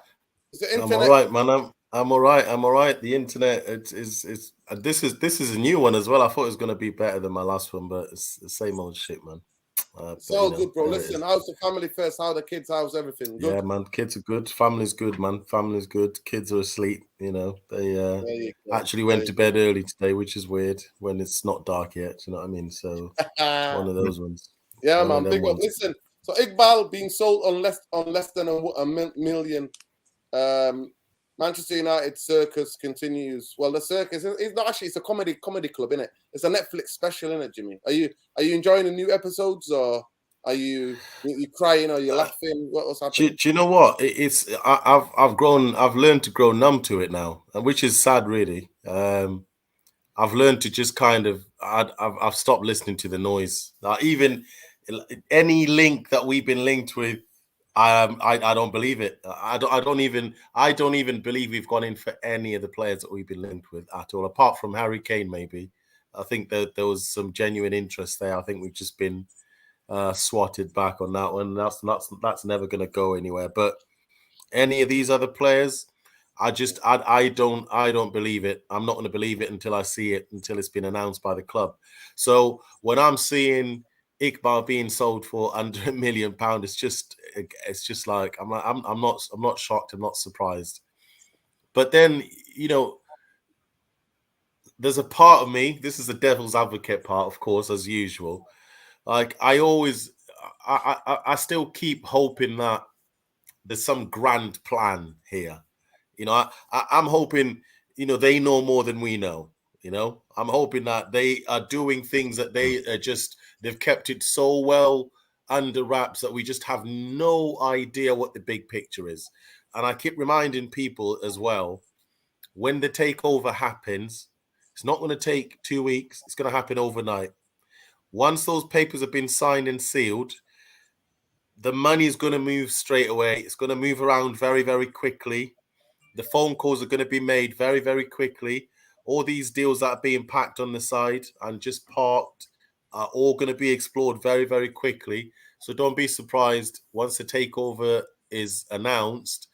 Is the internet... I'm all right, man. I'm all right. The internet, this is a new one as well. I thought it was going to be better than my last one, but it's the same old shit, man. It's all good, bro. Listen, how's the family first? How are the kids? How's everything? Good? Yeah, man. Kids are good. Family's good, man. Family's good. Kids are asleep. You know, they actually went to bed early today, which is weird when it's not dark yet. You know what I mean? So one of those ones. Yeah, man. Big one. Listen, so Iqbal being sold on less than a million. Manchester United circus continues. Well, the circus is not actually. It's a comedy club, isn't it? It's a Netflix special, isn't it, Jimmy? Are you enjoying the new episodes, or are you crying, or are you laughing? What's happening? Do you know what? I've learned to grow numb to it now, which is sad, really. I've learned to just kind of. I've stopped listening to the noise. Even any link that we've been linked with. I don't believe it. I don't even believe we've gone in for any of the players that we've been linked with at all, apart from Harry Kane. Maybe I think that there was some genuine interest there. I think we've just been swatted back on that one. That's never going to go anywhere. But any of these other players, I don't believe it. I'm not going to believe it until I see it, until it's been announced by the club. So when I'm seeing Iqbal being sold for under £1 million, it's just like I'm not shocked, I'm not surprised. But then, you know, there's a part of me, this is the devil's advocate part, of course, as usual. Like I still keep hoping that there's some grand plan here. You know, I'm hoping, you know, they know more than we know. You know, I'm hoping that they are doing things that they've kept it so well under wraps that we just have no idea what the big picture is. And I keep reminding people as well, when the takeover happens, it's not going to take 2 weeks. It's going to happen overnight. Once those papers have been signed and sealed, the money is going to move straight away. It's going to move around very, very quickly. The phone calls are going to be made very, very quickly. All these deals that are being packed on the side and just parked are all going to be explored very, very quickly. So don't be surprised once the takeover is announced,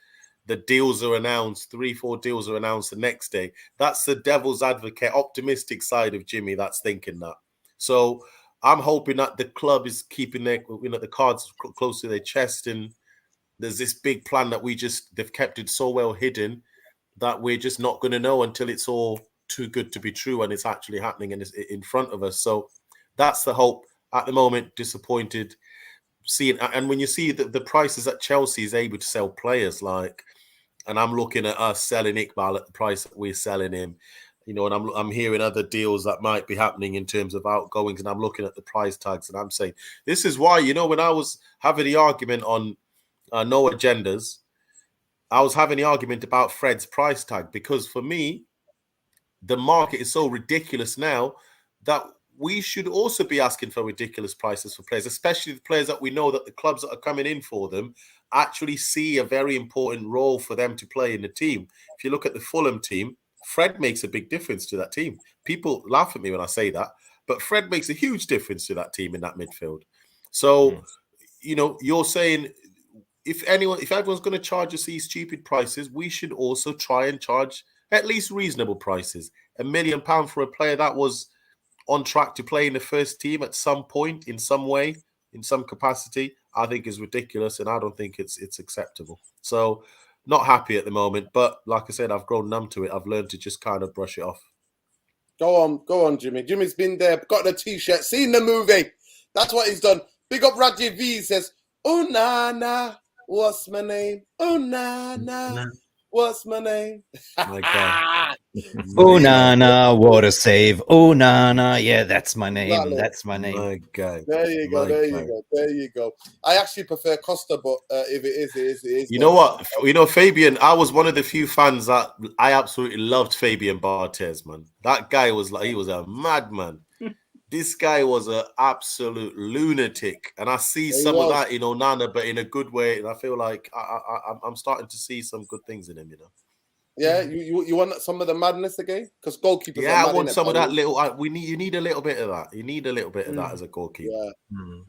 the deals are announced, 3-4 deals are announced the next day. That's the devil's advocate, optimistic side of Jimmy that's thinking that. So I'm hoping that the club is keeping their, you know, the cards close to their chest, and there's this big plan that they've kept it so well hidden that we're just not going to know until it's all too good to be true and it's actually happening and it's in front of us. So that's the hope. At the moment, disappointed seeing, and when you see the prices that Chelsea is able to sell players, like, and I'm looking at us selling Iqbal at the price that we're selling him, you know, and I'm hearing other deals that might be happening in terms of outgoings, and I'm looking at the price tags, and I'm saying, this is why, you know, when I was having the argument on No Agendas, I was having the argument about Fred's price tag, because for me, the market is so ridiculous now that we should also be asking for ridiculous prices for players, especially the players that we know that the clubs that are coming in for them actually see a very important role for them to play in the team. If you look at the Fulham team, Fred makes a big difference to that team. People laugh at me when I say that, but Fred makes a huge difference to that team in that midfield. So, you know, you're saying if everyone's going to charge us these stupid prices, we should also try and charge at least reasonable prices. £1 million for a player that was on track to play in the first team at some point, in some way, in some capacity, I think is ridiculous, and I don't think it's acceptable. So, not happy at the moment, but like I said, I've grown numb to it. I've learned to just kind of brush it off. Go on, Jimmy. Jimmy's been there, got the t-shirt, seen the movie. That's what he's done. Big up Rajiv V. Says, "Oh Nana, what's my name? Oh Nana, what's my name?" My God. Oh Nana, what a save! Oh Nana, yeah, that's my name. Exactly. That's my name. My God. There you go. There you go. I actually prefer Costa, but if it is, it is. You know what? You know, Fabian, I was one of the few fans that I absolutely loved Fabian Barthez, man. That guy was like, he was a madman. This guy was an absolute lunatic. And I see some of that in Onana, but in a good way. And I feel like I'm starting to see some good things in him, you know. Yeah, you want some of the madness again? Because goalkeepers. Yeah, I want some of that little. You need a little bit of that. You need a little bit of that as a goalkeeper.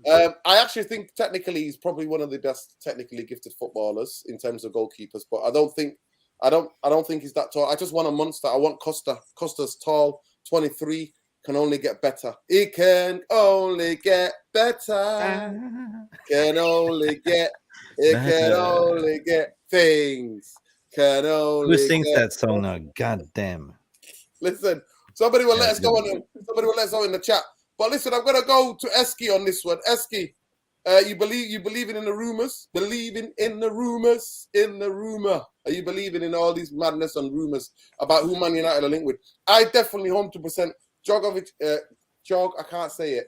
Yeah. I actually think technically he's probably one of the best technically gifted footballers in terms of goalkeepers, but I don't think he's that tall. I just want a monster. I want Costa. Costa's tall, 23, can only get better. He can only get better. Can only get. It can only get things. Who sings that song now? God damn. Listen, somebody will let us go on. Somebody will let us know in the chat. But listen, I'm gonna go to Eski on this one. Eski, you believing in the rumors? Believing in the rumors? In the rumor? Are you believing in all these madness and rumors about who Man United are linked with? I definitely 100%. Jogovic, I can't say it.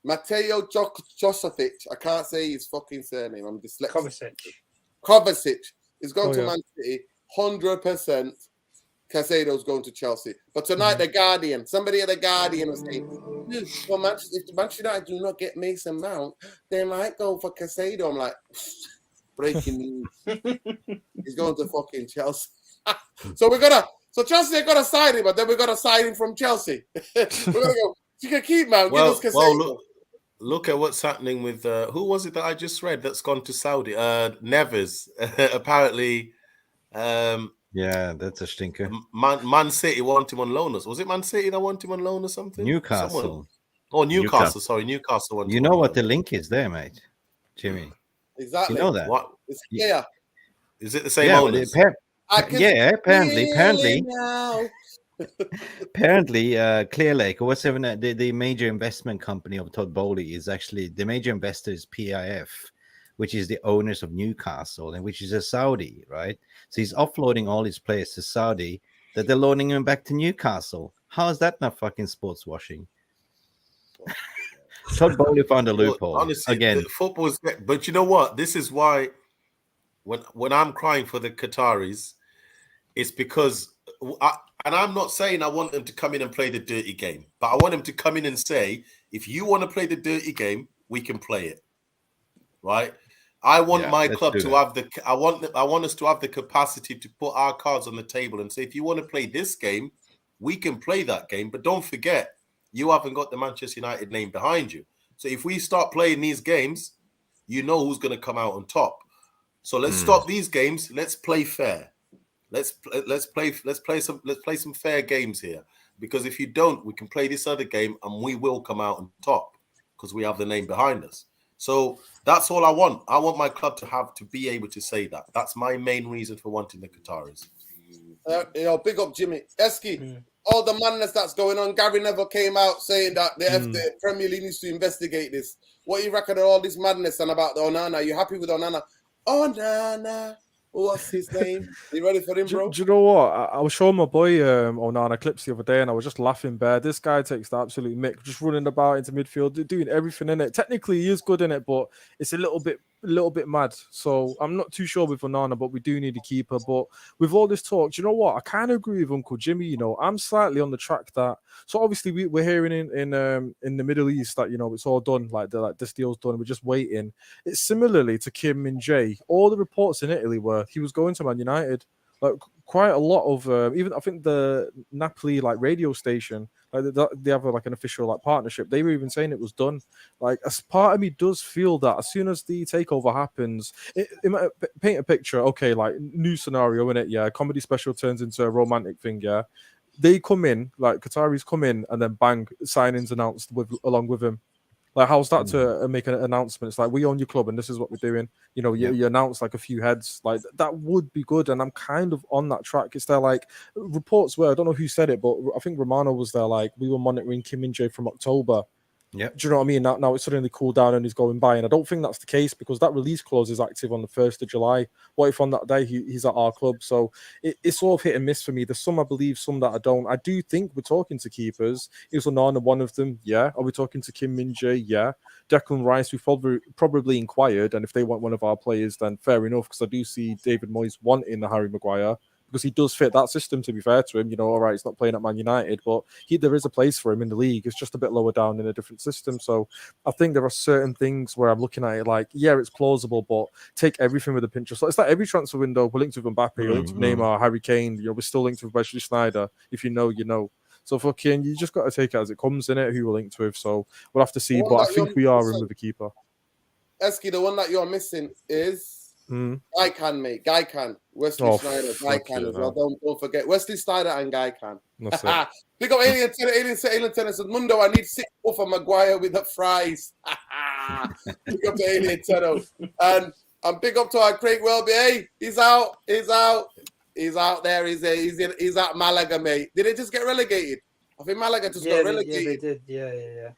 Mateo Josovic. I can't say his fucking surname. I'm dyslexic. Kovacic is going to Man City. 100%. Casado's going to Chelsea. But tonight, the Guardian, somebody at the Guardian was saying, well, if Manchester United do not get Mason Mount, they might go for Casado. I'm like, breaking news. He's going to fucking Chelsea. So Chelsea are going to sign him, but then we're going to sign him from Chelsea. We're going to go, you can keep Mount, give us Casado. Look at what's happening with, who was it that I just read that's gone to Saudi? Neves, apparently. Yeah, that's a stinker. Man City want him on loan. Was it Man City that want him on loan or something? Newcastle. Oh, Newcastle. Sorry, Newcastle. You know what the link is there, mate, Jimmy? Exactly. You know that? What It's clear. is it? The same Yeah, owners? I can apparently, feel it now. apparently, Clear Lake, or whatever, the major investment company of Todd Bowley is actually the major investor is PIF, which is the owners of Newcastle, and which is a Saudi, right? So he's offloading all his players to Saudi, that they're loaning them back to Newcastle. How is that not fucking sports washing? Todd Bowley found a loophole. Honestly, Again. football's. But you know what? This is why when I'm crying for the Qataris, it's because I'm not saying I want them to come in and play the dirty game, but I want them to come in and say, if you want to play the dirty game, we can play it, right? I want my club to have the. I want us to have the capacity to put our cards on the table and say, if you want to play this game, we can play that game. But don't forget, you haven't got the Manchester United name behind you. So if we start playing these games, you know who's going to come out on top. So let's stop these games. Let's play fair. Let's play some fair games here. Because if you don't, we can play this other game and we will come out on top because we have the name behind us. So that's all I want. I want my club to be able to say that. That's my main reason for wanting the Qataris. Big up Jimmy. Eski, all the madness that's going on, Gary Neville came out saying that the Premier League needs to investigate this. What you reckon of all this madness and about the Onana? Are you happy with Onana? Onana. What's his name? Are you ready for him, bro? Do you know what? I was showing my boy Onana clips the other day and I was just laughing bare. This guy takes the absolute mick, just running about into midfield, doing everything in it. Technically, he is good in it, but it's a little bit mad. So I'm not too sure with Onana, but we do need a keeper. But with all this talk, do you know what? I kind of agree with Uncle Jimmy. You know, I'm slightly on the track that. So obviously we're hearing in the Middle East that, you know, it's all done, like this deal's done. We're just waiting. It's similarly to Kim Min Jae. All the reports in Italy were he was going to Man United. Like quite a lot of even I think the Napoli like radio station, like they have like an official like partnership. They were even saying it was done. Like as part of me does feel that as soon as the takeover happens, it might paint a picture. Okay, like new scenario in it. Yeah, comedy special turns into a romantic thing. Yeah, they come in like Qataris come in and then bang signings announced along with him. Like, how's that to make an announcement? It's like, we own your club and this is what we're doing. You know, you announce like a few heads. Like, that would be good. And I'm kind of on that track. It's there, like, reports where, I don't know who said it, but I think Romano was there, like, we were monitoring Kim Min Jae from October. Yeah. Do you know what I mean? Now it's suddenly cooled down and he's going by. And I don't think that's the case because that release clause is active on the 1st of July. What if on that day he's at our club? So it's sort of hit and miss for me. There's some I believe, some that I don't. I do think we're talking to keepers. Is Onana one of them? Yeah. Are we talking to Kim Min Jae? Yeah. Declan Rice, we've probably inquired. And if they want one of our players, then fair enough. Because I do see David Moyes wanting the Harry Maguire. Because he does fit that system, to be fair to him. You know, all right, he's not playing at Man United, but there is a place for him in the league. It's just a bit lower down in a different system. So I think there are certain things where I'm looking at it like, yeah, it's plausible, but take everything with a pinch of salt. It's like every transfer window, we're linked with Mbappe, we're linked with Neymar, Harry Kane. You know, we're still linked with Wesley Sneijder. If you know, you know. So fucking, you just got to take it as it comes, in it. Who we're linked with. So we'll have to see. But I think we are in with the keeper. Eski, the one that you're missing is Guy Can, mate. Guy Can. Wesley Sneijder. Guy Can as well. Don't forget. Wesley Sneijder and Guy Can. Pick up Alien Tenor says, Mundo, I need 6 for Maguire with the fries. Pick up to Alien Tenor. And big up to our Craig Welby. Hey, he's out. He's out there. He's at Malaga, mate. Did it just get relegated? I think Malaga just got relegated. Yeah, they did. Yeah.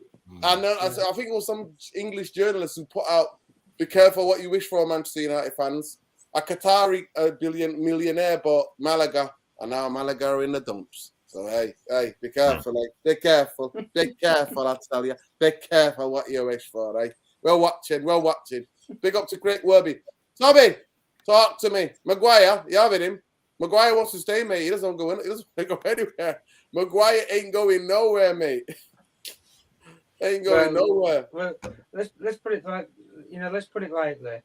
And I think it was some English journalists who put out, be careful what you wish for, Manchester United fans. A Qatari millionaire bought Malaga, and now Malaga are in the dumps. So, hey, be careful. Like, be careful. Be careful, I tell you. Be careful what you wish for, right? We're watching. Big up to Craig Werby. Tommy, talk to me. Maguire, you having him? Maguire wants to stay, mate. He doesn't go anywhere. Maguire ain't going nowhere, mate. Nowhere. Well, let's put it like, let's put it lightly.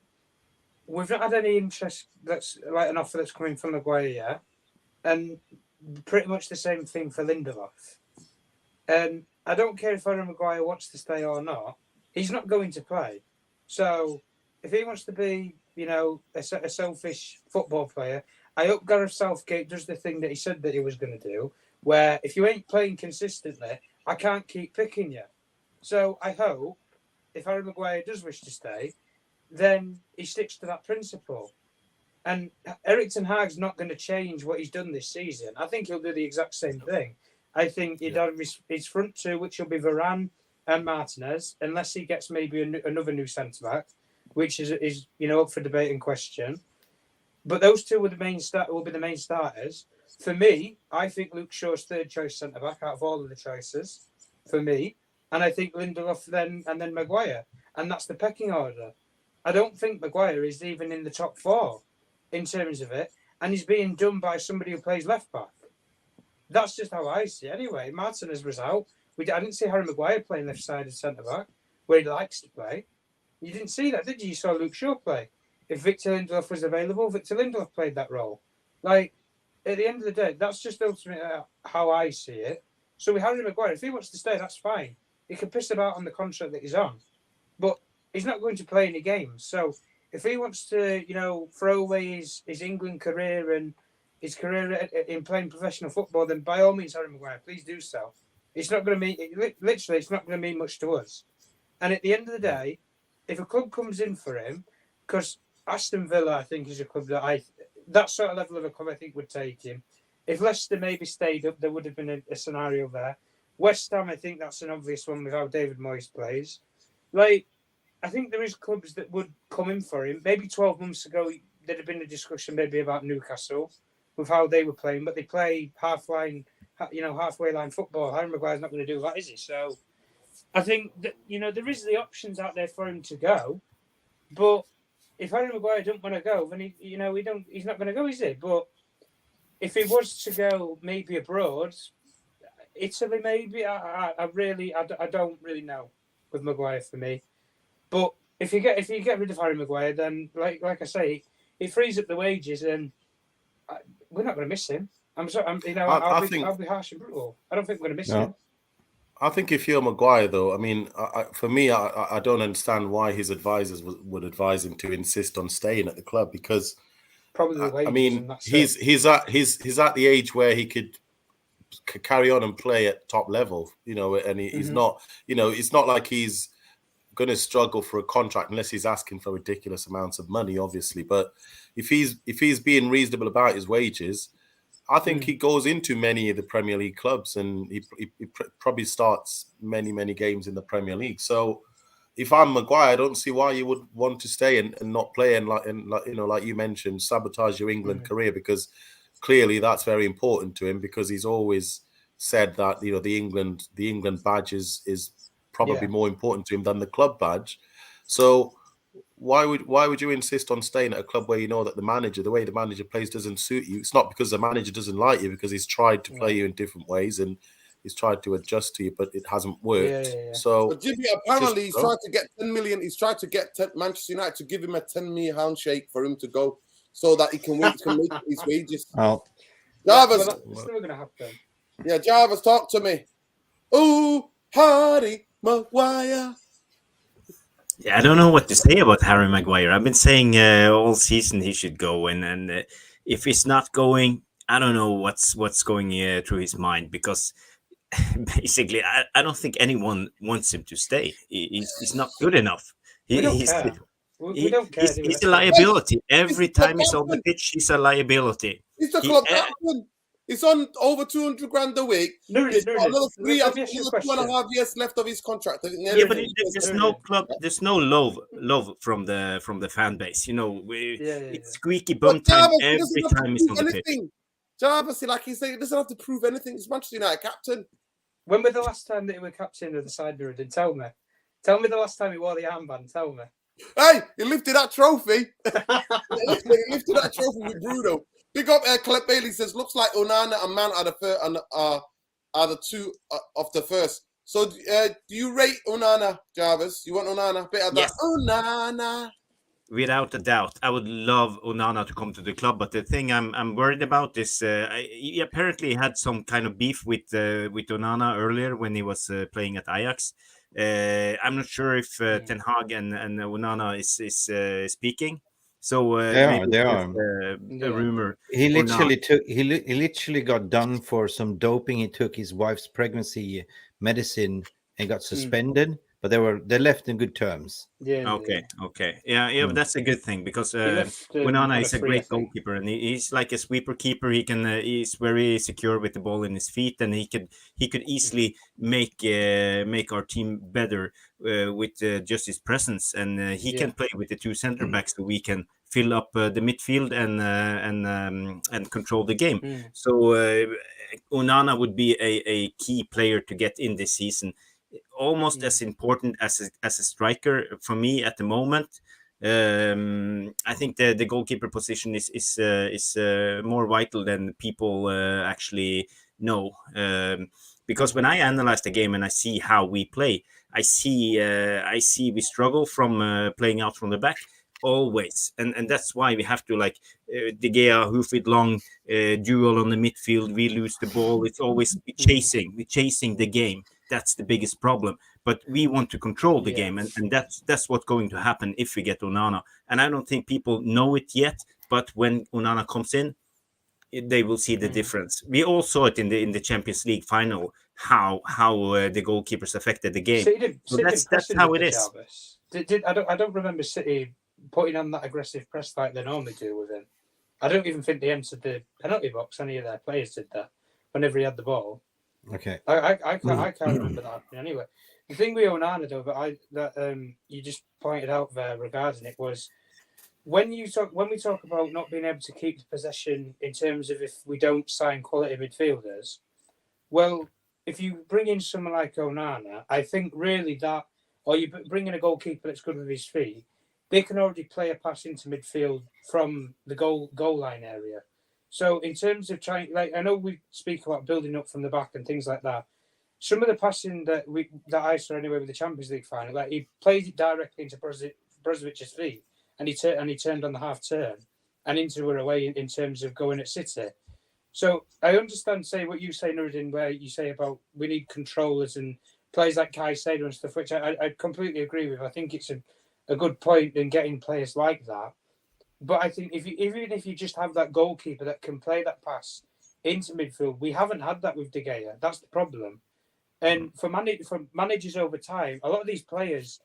We've not had any interest that's like an offer that's coming from Maguire yet, and pretty much the same thing for Lindelof. And I don't care if Harry Maguire wants to stay or not. He's not going to play. So if he wants to be, a selfish football player, I hope Gareth Southgate does the thing that he said that he was going to do, where if you ain't playing consistently, I can't keep picking you. So I hope if Harry Maguire does wish to stay, then he sticks to that principle. And Erik ten Hag's not going to change what he's done this season. I think he'll do the exact same thing. I think he'd have his front two, which will be Varane and Martinez, unless he gets maybe another new centre back, which is up for debate and question. But those two will be the main starters. For me, I think Luke Shaw's third choice centre back out of all of the choices. For me, and I think Lindelof then Maguire, and that's the pecking order. I don't think Maguire is even in the top 4 in terms of it, and he's being done by somebody who plays left back. That's just how I see it. Anyway, Martinez was out. I didn't see Harry Maguire playing left-sided centre back where he likes to play. You didn't see that, did you? You saw Luke Shaw play. If Victor Lindelof was available, Victor Lindelof played that role. Like, at the end of the day, that's just ultimately how I see it. So with Harry Maguire, if he wants to stay, that's fine. He can piss about on the contract that he's on, but he's not going to play any games. So if he wants to, throw away his England career and his career in playing professional football, then by all means, Harry Maguire, please do so. It's not going to mean it's not going to mean much to us. And at the end of the day, if a club comes in for him, because Aston Villa, I think, is a club that sort of level of a club, I think, would take him. If Leicester maybe stayed up, there would have been a scenario there. West Ham, I think that's an obvious one with how David Moyes plays. Like, I think there is clubs that would come in for him. Maybe 12 months ago, there'd have been a discussion maybe about Newcastle with how they were playing, but they play halfway line football. Harry Maguire's not going to do that, is he? So I think that, there is the options out there for him to go, but if Harry Maguire don't want to go, then he's not going to go, is he? But if he was to go maybe abroad, Italy maybe, I don't really know with Maguire for me. But if you get rid of Harry Maguire, then like I say, it frees up the wages, and we're not going to miss him. I'll be harsh and brutal. I don't think we're going to miss him. I think if you're Maguire, though, I mean, for me, I don't understand why his advisors would advise him to insist on staying at the club, because probably the wages. I mean, he's at the age where he could carry on and play at top level, and he's not, it's not like he's going to struggle for a contract unless he's asking for ridiculous amounts of money, obviously. But if he's being reasonable about his wages, I think he goes into many of the Premier League clubs, and he probably starts many games in the Premier League. So if I'm Maguire, I don't see why you would want to stay and not play and like you mentioned, sabotage your England career, because clearly that's very important to him, because he's always said that the England badge is probably more important to him than the club badge. So why would you insist on staying at a club where you know that the way the manager plays doesn't suit you? It's not because the manager doesn't like you, because he's tried to play you in different ways and he's tried to adjust to you, but it hasn't worked. So Jimmy, apparently he's tried to get 10 million. He's tried to get Manchester United to give him a 10 million handshake for him to go, so that he can make his wages. Oh, Jarvis, it's never going to happen. Yeah, Jarvis, talk to me. Ooh, Harry Maguire. Yeah, I don't know what to say about Harry Maguire. I've been saying all season he should go, and if he's not going, I don't know what's going through his mind, because basically I don't think anyone wants him to stay. He's not good enough. We don't care. He's a liability. Every time he's on the pitch, he's a liability. He's the club captain. He's on over 200 grand a week. He's got another 2.5 years left of his contract. Yeah, but there's no love from the fan base. It's squeaky bum time every time he's on the pitch. Jarvis, like he said, he doesn't have to prove anything. He's Manchester United captain. When was the last time that he was captain of the side, Nuruddin? Tell me the last time he wore the armband. Tell me. Hey, he lifted that trophy. He lifted that trophy with Bruno. Big up, Clip Bailey says, looks like Onana and Mount are the two of the first. So do you rate Onana, Jarvis? You want Onana? Better than Onana. Without a doubt, I would love Onana to come to the club, but the thing I'm worried about is he apparently had some kind of beef with Onana earlier when he was playing at Ajax. I'm not sure if Ten Hag and Onana is speaking. So they are. A rumor. He literally got done for some doping. He took his wife's pregnancy medicine and got suspended, but they left in good terms. Yeah. Okay. Yeah, but that's a good thing because on Onana a is a free, I great think. goalkeeper, and he's like a sweeper keeper. He can he's very secure with the ball in his feet, and he could easily make our team better with just his presence, and he can play with the two center backs, so we can fill up the midfield and control the game. So Onana would be a key player to get in this season. Almost as important as a striker for me at the moment. I think the goalkeeper position is more vital than people actually know. Because when I analyze the game and I see how we play, I see we struggle from playing out from the back always, and that's why we have to like De Gea hoof it long, duel on the midfield. We lose the ball. It's always we're chasing the game. That's the biggest problem. But we want to control the game, and that's what's going to happen if we get Onana. And I don't think people know it yet, but when Onana comes in, they will see the difference. We all saw it in the Champions League final how the goalkeepers affected the game. So that's how it is. I don't remember City putting on that aggressive press like they normally do with him. I don't even think they entered the penalty box. Any of their players did that whenever he had the ball. Okay. I can't remember that anyway. The thing with Onana though, that you just pointed out there regarding it was when we talk about not being able to keep the possession in terms of if we don't sign quality midfielders. Well, if you bring in someone like Onana, I think really that, or you bring in a goalkeeper that's good with his feet, they can already play a pass into midfield from the goal line area. So in terms of trying, like I know we speak about building up from the back and things like that. Some of the passing that I saw anyway with the Champions League final, like he played it directly into Brozovic's feet, and he turned on the half turn and into her away in terms of going at City. So I understand what you say, Nuruddin, where you say about we need controllers and players like Caicedo and stuff, which I completely agree with. I think it's a good point in getting players like that. But I think even if you just have that goalkeeper that can play that pass into midfield, we haven't had that with De Gea. That's the problem. And for managers over time, a lot of these players,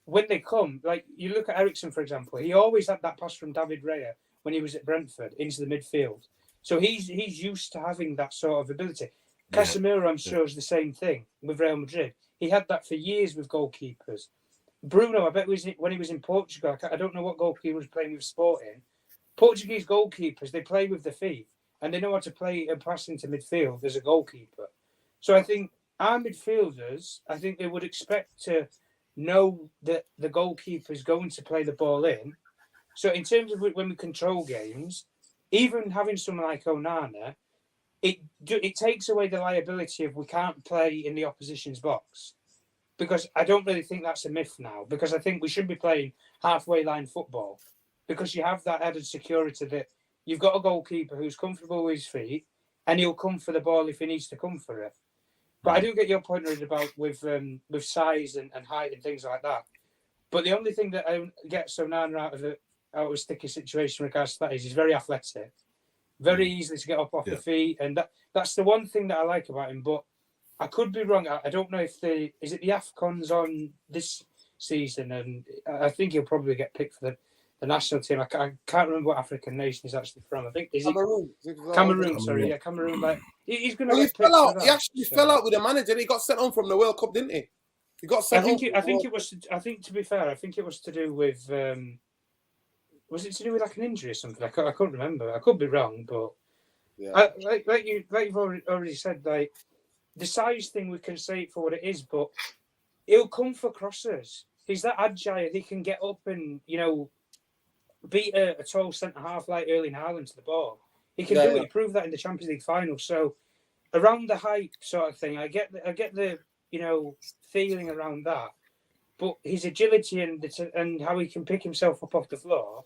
when they come, like you look at Eriksen, for example, he always had that pass from David Raya when he was at Brentford into the midfield. So he's used to having that sort of ability. Yeah. Casemiro, I'm sure, is the same thing with Real Madrid. He had that for years with goalkeepers. Bruno, I bet when he was in Portugal, I don't know what goalkeeper he was playing with Sporting. Portuguese goalkeepers, they play with the feet and they know how to play and pass into midfield as a goalkeeper. So I think our midfielders, I think they would expect to know that the goalkeeper is going to play the ball in. So in terms of when we control games, even having someone like Onana, it takes away the liability of we can't play in the opposition's box. Because I don't really think that's a myth now. Because I think we should be playing halfway line football. Because you have that added security that you've got a goalkeeper who's comfortable with his feet and he'll come for the ball if he needs to come for it. But I do get your point about with size and height and things like that. But the only thing that gets Onana out of a sticky situation in regards to that is he's very athletic, very easy to get up off the feet, and that's the one thing that I like about him. But I could be wrong. I don't know if is it the AFCON's on this season, and I think he'll probably get picked for the national team. I can't remember what African nation he's actually from. I think Cameroon. Cameroon. Sorry, yeah, Cameroon. Like he's going to. He fell out. He actually fell out with the manager. And he got sent on from the World Cup, didn't he? He got sent. I think it was. I think to be fair, I think it was to do with. Was it to do with like an injury or something? I can't remember. I could be wrong, but yeah. Like you've already said, like the size thing, we can say it for what it is, but he'll come for crosses. He's that agile. He can get up and beat a tall centre half like Erling Haaland to the ball. He can do it. He proved that in the Champions League final. So around the height sort of thing, I get the feeling around that. But his agility and how he can pick himself up off the floor,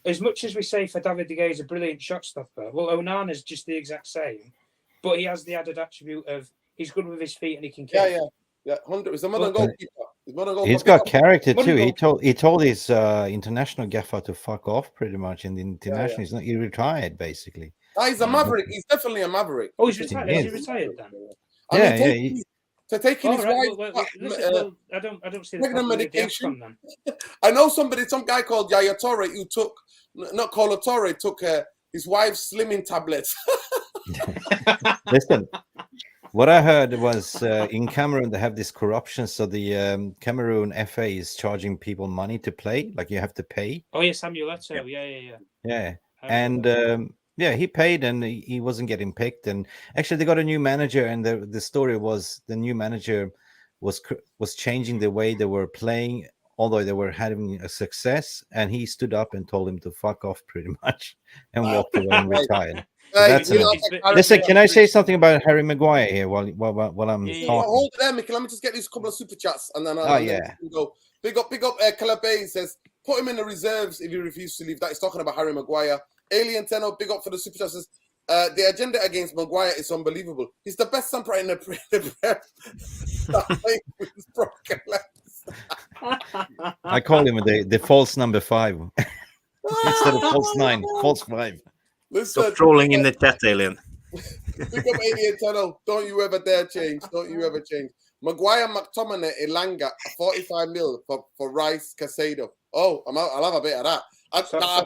as much as we say for David De Gea is a brilliant shot stopper, well, Onana's just the exact same, but he has the added attribute of he's good with his feet and he can kick. Yeah. 100. He's a modern goalkeeper. He's got character too. He told his international gaffer to fuck off pretty much in the international. He retired basically. He's a maverick. He's definitely a maverick. Oh, he's retired. Is he retired then? for taking All his right, wife. listen, I don't see the pregnant problem with the medication. AFCON then. I know some guy called Yaya Torre who took, not Colo Torre, took his wife's slimming tablets. Listen, what I heard was in Cameroon they have this corruption, so the Cameroon FA is charging people money to play, like you have to pay. Oh yeah, Samuel Eto'o, yeah. Yeah, and yeah, he paid and he wasn't getting picked. And actually, they got a new manager, and the story was the new manager was changing the way they were playing, although they were having a success. And he stood up and told him to fuck off, pretty much, and walked away and retired. So that's listen, can I say something about Harry Maguire here while I'm talking? Hold it there, Mickey. Let me just get these couple of super chats and then I'll go. Big up Calabe says, put him in the reserves if he refuses to leave. That is talking about Harry Maguire. Alien Tenno, big up for the super chat, says, the agenda against Maguire is unbelievable. He's the best Sampra in the with broken legs. I call him the false number 5 instead of false 9, false 5. Listen, stop trolling in the chat, Alien. Big up Alien Tenno. Don't you ever dare change. Don't you ever change. Maguire, McTominay, Elanga, 45 mil for Rice, Casado. Oh, I'll have a bit of that. I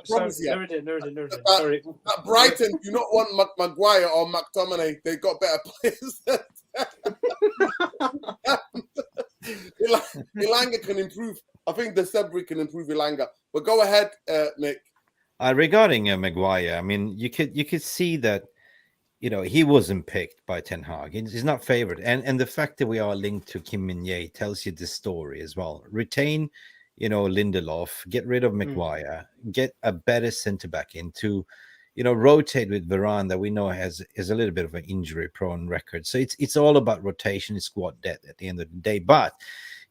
promise you. Sorry. At Brighton, you not want Maguire or McTominay. They've got better players. Elanga can improve. I think the Sebri can improve Elanga. But go ahead, Mick. Regarding Maguire, I mean, you could see that, you know, he wasn't picked by Ten Hag. He's not favored, and the fact that we are linked to Kim Min-jae tells you the story as well. Retain, you know, Lindelof, get rid of Maguire, get a better centre back in to, you know, rotate with Varane that we know is a little bit of an injury prone record. So it's all about rotation, squad depth at the end of the day. But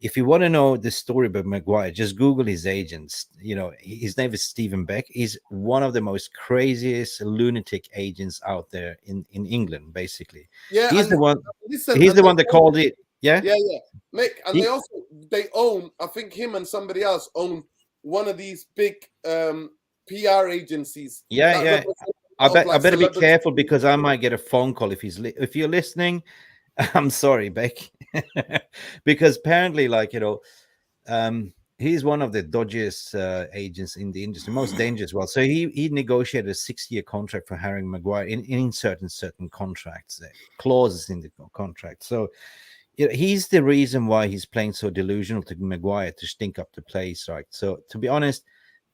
if you want to know the story about Maguire, just Google his agents. You know, his name is Stephen Beck. He's one of the most craziest lunatic agents out there in England, basically. Yeah, he's the one. He's the one that called it. Yeah. Mick, and they own, I think him and somebody else own one of these big PR agencies. Yeah. I better be careful because I might get a phone call if you're listening. I'm sorry, Beck, because apparently, like, you know, he's one of the dodgiest agents in the industry, most dangerous. Well, so he negotiated a 6-year contract for Harry Maguire in certain contracts, clauses in the contract. So, you know, he's the reason why he's playing so delusional to Maguire to stink up the place, right? So, to be honest,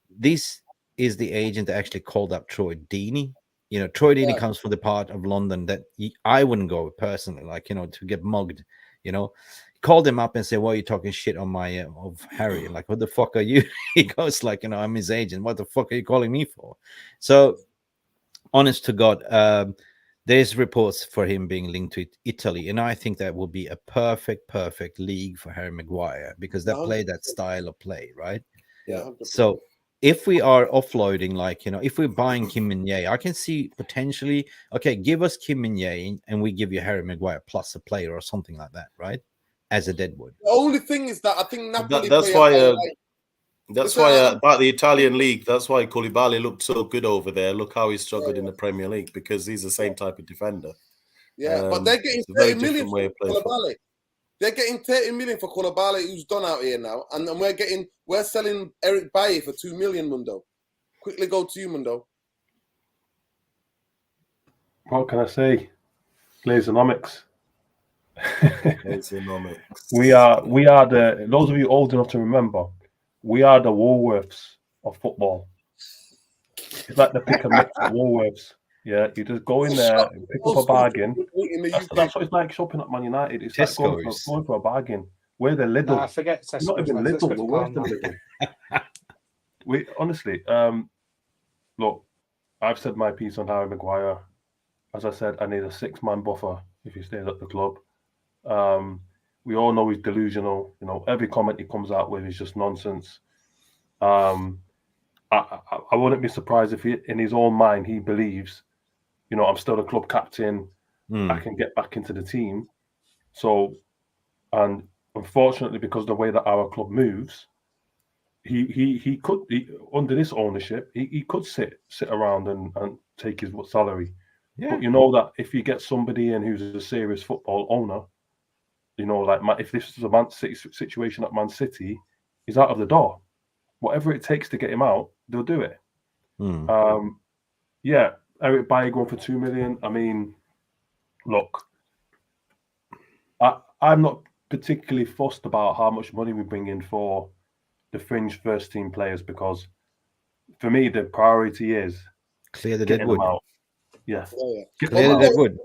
this is the agent that actually called up Troy Deeney. You know, Troy Deeney comes from the part of London that I wouldn't go personally, like, you know, to get mugged, you know. Called him up and said, why are you talking shit on my of Harry? Like, what the fuck are you? He goes like, you know, I'm his agent. What the fuck are you calling me for? So, honest to God, there's reports for him being linked to Italy. And I think that will be a perfect league for Harry Maguire because they play that style of play, right? Yeah. So, if we are offloading, like, you know, if we're buying Kim Min-jae, I can see potentially, okay, give us Kim Min-jae and we give you Harry Maguire plus a player or something like that, right? As a deadwood. The only thing is that I think Napoli that's why about the Italian league, that's why Koulibaly looked so good over there. Look how he struggled in the Premier League because he's the same type of defender. Yeah, but they're getting 30 million for Koulibaly. They're getting 30 million for Koulibaly, who's done out here now, and then we're selling Eric Bailly for 2 million, Mundo. Quickly go to you, Mundo. What can I say? Glazonomics. We are the, those of you old enough to remember, we are the Woolworths of football. It's like the pick and mix of Woolworths. Yeah, you just go in there and pick up a bargain. That's what it's like shopping at Man United. It's like going for a bargain. We're the Lidl. I forget. Not even Lidl, we're worse than Lidl. We honestly, look, I've said my piece on Harry Maguire. As I said, I need a 6-man buffer if he stays at the club. We all know he's delusional. You know, every comment he comes out with is just nonsense. I wouldn't be surprised if in his own mind he believes, you know, I'm still a club captain. I can get back into the team. So, and unfortunately, because of the way that our club moves, he could under this ownership, he could sit around and take his salary. Yeah. But you know that if you get somebody in who's a serious football owner, you know, like if this was a Man City situation at Man City, he's out of the door. Whatever it takes to get him out, they'll do it. Yeah, Eric Bailly going for 2 million. I mean, look, I'm not particularly fussed about how much money we bring in for the fringe first team players, because for me the priority is clear the getting deadwood. them out. Yeah, Clear the deadwood.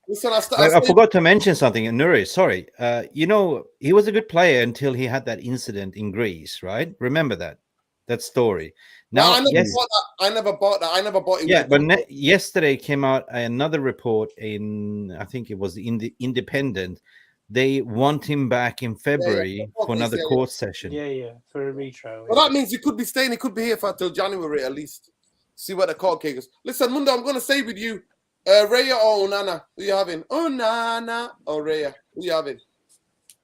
Listen, I forgot to mention something. Nuri, sorry. You know, he was a good player until he had that incident in Greece, right? Remember that story. Now, I never bought that. I never bought it. Yeah, but yesterday came out another report in, I think it was the Independent. They want him back in February for another court session. Yeah, for a retrial. Well, that means he could be staying. He could be here for until January at least. See what the court case goes. Listen, Mundo, I'm going to stay with you. Raya or Onana? Who you having? Onana or Raya? Who you having?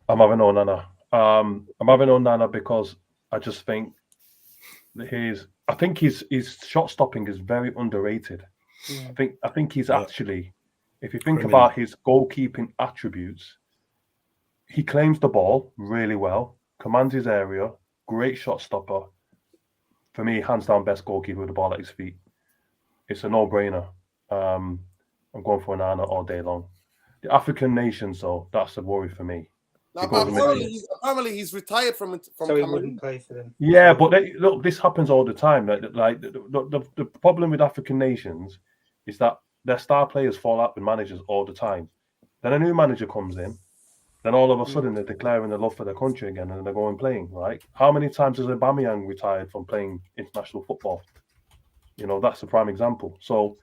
I'm having Onana. I'm having Onana because I just think his shot stopping is very underrated. Yeah. I think he's actually, if you think about his goalkeeping attributes, he claims the ball really well, commands his area, great shot stopper. For me, hands down, best goalkeeper with the ball at his feet. It's a no-brainer. I'm going for Onana all day long. The African nations, though, that's a worry for me. Now, apparently he's retired from so he wouldn't play for them. Yeah, but look, this happens all the time. Like the problem with African nations is that their star players fall out with managers all the time. Then a new manager comes in, then all of a sudden they're declaring their love for their country again and they're going playing, right? How many times has Aubameyang retired from playing international football? You know, that's a prime example. So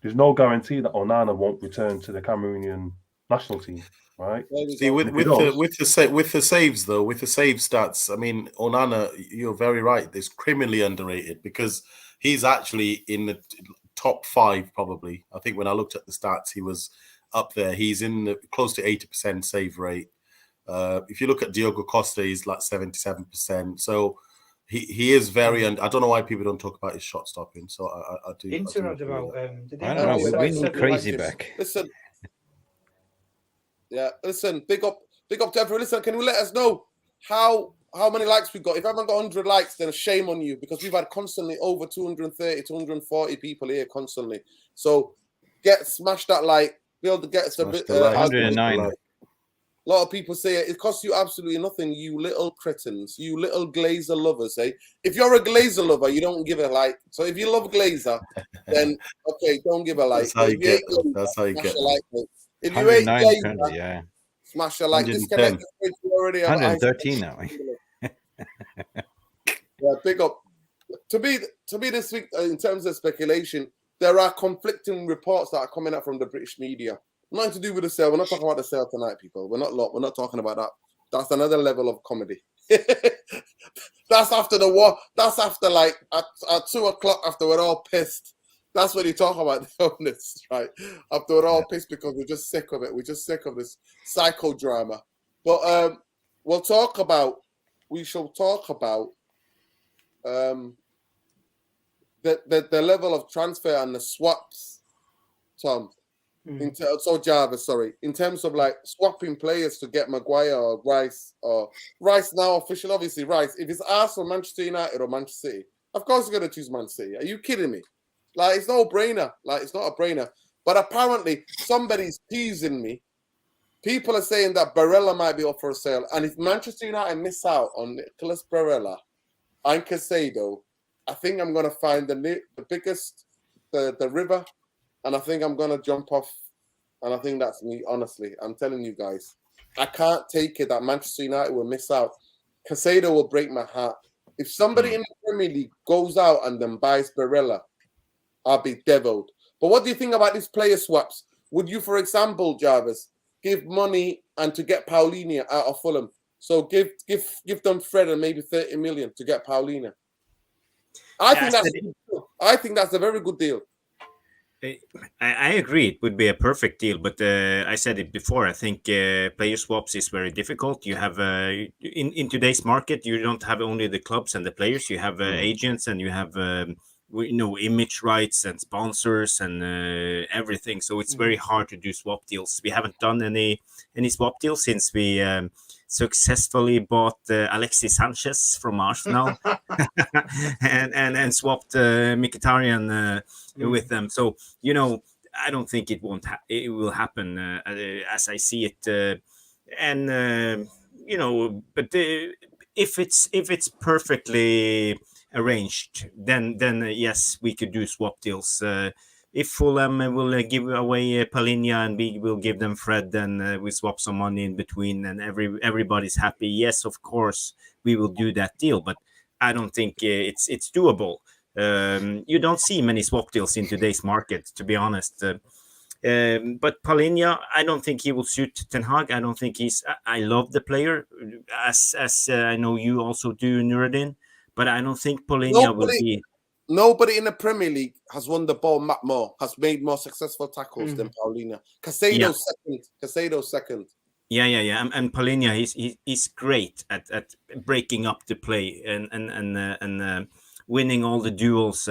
there's no guarantee that Onana won't return to the Cameroonian national team, right? See, with the saves though, with the save stats, I mean, Onana, you're very right. It's criminally underrated because he's actually in the top 5 probably. I think when I looked at the stats, he was up there. He's in close to 80% save rate. If you look at Diogo Costa, he's like 77%. So he is very. I don't know why people don't talk about his shot stopping. So I do. Inter I don't know. We need Crazy back. Listen. Yeah, listen. Big up to everyone. Listen, can you let us know how many likes we got? If I haven't got 100 likes, then shame on you because we've had constantly over 230, 240 people here constantly. So smash that like. Build to get us a bit. 109. A lot of people say it costs you absolutely nothing, you little cretins, you little Glazer lovers, eh? If you're a Glazer lover, you don't give a like. So if you love Glazer, then okay, don't give a like. That's how you get them. That's how you get them. Like, if you hate Glazer, yeah. Smash a like. Disconnect. 113 now. Yeah, big up. To be this week, in terms of speculation, there are conflicting reports that are coming out from the British media. Nothing to do with the sale. We're not talking about the sale tonight, people. We're not talking about that. That's another level of comedy. That's after the war. That's after like at 2 o'clock after we're all pissed. That's when you talk about the illness, right? After we're all pissed because we're just sick of it. We're just sick of this psychodrama. But we shall talk about the level of transfer and the swaps, Tom. Jarvis, sorry. In terms of like swapping players to get Maguire or Rice now official, obviously Rice. If it's Arsenal, Manchester United or Manchester City, of course you're going to choose Man City. Are you kidding me? Like it's no brainer. Like it's not a brainer. But apparently somebody's teasing me. People are saying that Barella might be up for a sale, and if Manchester United miss out on Nicolas Barella and Casado, I think I'm going to find the biggest, the river, and I think I'm going to jump off. And I think that's me, honestly. I'm telling you guys. I can't take it that Manchester United will miss out. Casado will break my heart. If somebody in the Premier League goes out and then buys Barella, I'll be deviled. But what do you think about these player swaps? Would you, for example, Jarvis, give money and to get Paulinho out of Fulham? So give them Fred and maybe 30 million to get Paulinho. I think that's a very good deal. I agree. It would be a perfect deal, but I said it before. I think player swaps is very difficult. You have in today's market, you don't have only the clubs and the players. You have agents and you have image rights and sponsors and everything. So it's very hard to do swap deals. We haven't done any swap deals since we successfully bought Alexis Sanchez from Arsenal and swapped Mkhitaryan with them. So I don't think it will happen as I see it. But if it's perfectly arranged, then yes, we could do swap deals. If Fulham will give away Palinha and we will give them Fred, then we swap some money in between and everybody's happy. Yes, of course, we will do that deal, but I don't think it's doable. You don't see many swap deals in today's market, to be honest. But Palinha, I don't think he will suit Ten Hag. I don't think I love the player, as I know you also do, Nuruddin. But I don't think Palinha will be. Nobody in the Premier League has won the ball more, has made more successful tackles than Palinha. Casado's second. Yeah. And Palinha, he's great at breaking up the play and winning all the duels.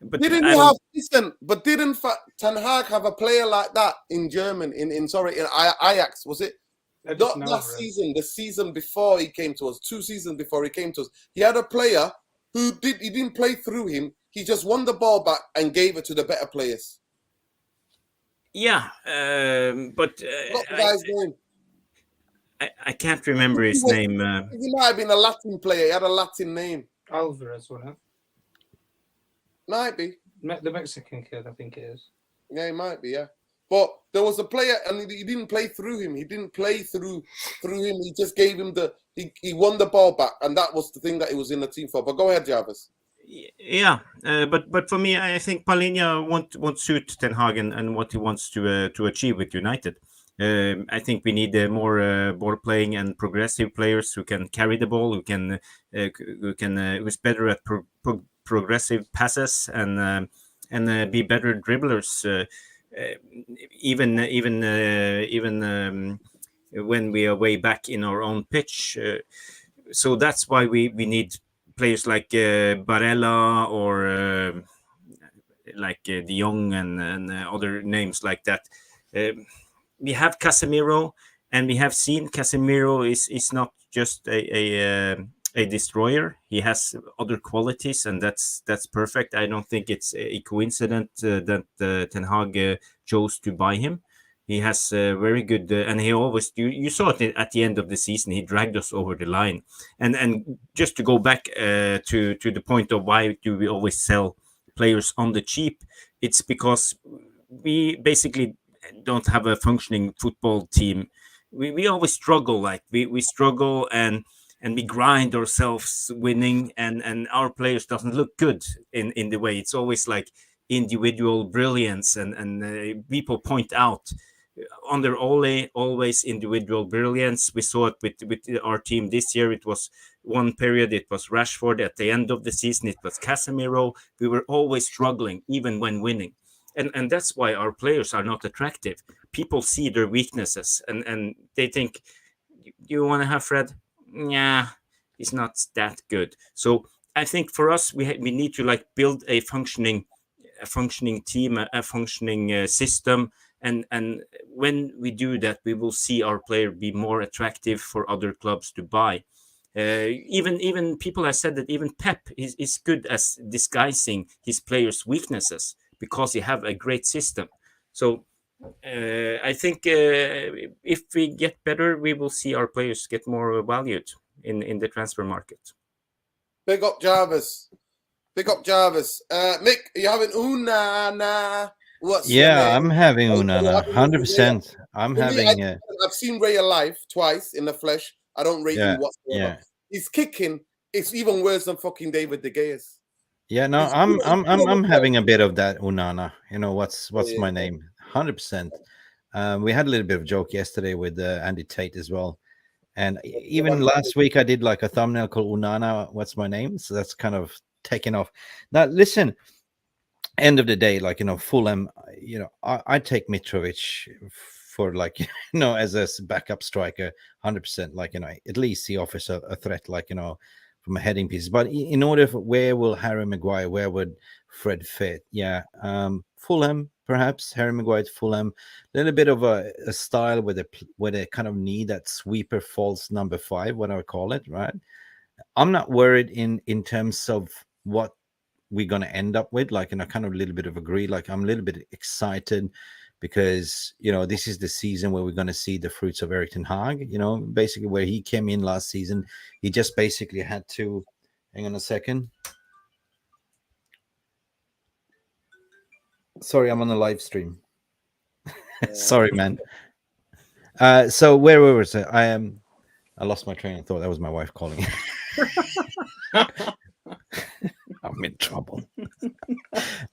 But didn't Ten Hag have a player like that in German? In Ajax, was it? Not that season, the season before he came to us, 2 seasons before he came to us. He had a player he didn't play through him. He just won the ball back and gave it to the better players. Yeah, but what's the guy's name? I can't remember his name. He might have been a Latin player. He had a Latin name. Alvarez, wasn't it? Might be. The Mexican kid, I think it is. Yeah, he might be, yeah. But there was a player, and he didn't play through him. He didn't play through him. He just gave him he won the ball back, and that was the thing that he was in the team for. But go ahead, Jarvis. Yeah, but for me, I think Palinha won't suit Ten Hag and what he wants to achieve with United. I think we need more ball playing and progressive players who can carry the ball, who's better at progressive passes and be better dribblers. Even when we are way back in our own pitch. So that's why we need players like Barella or like De Jong and other names like that. We have Casemiro, and we have seen Casemiro is not just a destroyer. He has other qualities, and that's perfect. I don't think it's a coincidence that Ten Hag chose to buy him. He has very good, and he always. You saw it at the end of the season. He dragged us over the line, and just to go back to the point of why do we always sell players on the cheap? It's because we basically don't have a functioning football team. We always struggle. Like we struggle and we grind ourselves winning, and our players doesn't look good in the way. It's always like individual brilliance, and people point out under Ole always individual brilliance. We saw it with our team this year. It was one period it was Rashford, at the end of the season it was Casemiro. We were always struggling even when winning, and that's why our players are not attractive. People see their weaknesses and they think, you want to have Fred? Yeah, he's not that good. So I think for us, we need to build a functioning team, a functioning system, and when we do that, we will see our player be more attractive for other clubs to buy. Even people have said that even Pep is good as disguising his players' weaknesses because he have a great system. So I think if we get better, we will see our players get more valued in the transfer market. Big up Jarvis. Mick, are you having Unana? I'm having Unana, 100%. I've seen Ray alive twice in the flesh. I don't rate him whatsoever. Yeah. He's kicking. It's even worse than fucking David De Gea's. Yeah, no, I'm having a bit of that Unana. You know what's my name? 100%. We had a little bit of joke yesterday with Andy Tate as well, and even last week I did like a thumbnail called Unana. What's my name? So that's kind of taken off. Now listen, end of the day, Fulham. I take Mitrovic for as a backup striker, 100%. At least he offers a threat, from a heading piece. But in order for where will Harry Maguire, where would Fred fit? Yeah, Fulham, perhaps Harry Maguire to Fulham. A little bit of a style where they kind of need that sweeper false number 5, what I would call it, right? I'm not worried in terms of what we're going to end up with. Like, and I kind of a little bit of agree. Like, I'm a little bit excited because, you know, this is the season where we're going to see the fruits of Erik ten Hag, you know, basically where he came in last season. He just basically had to, hang on a second. Sorry, I'm on a live stream. Sorry, man. So where was it? I lost my train of thought. That was my wife calling. I'm in trouble.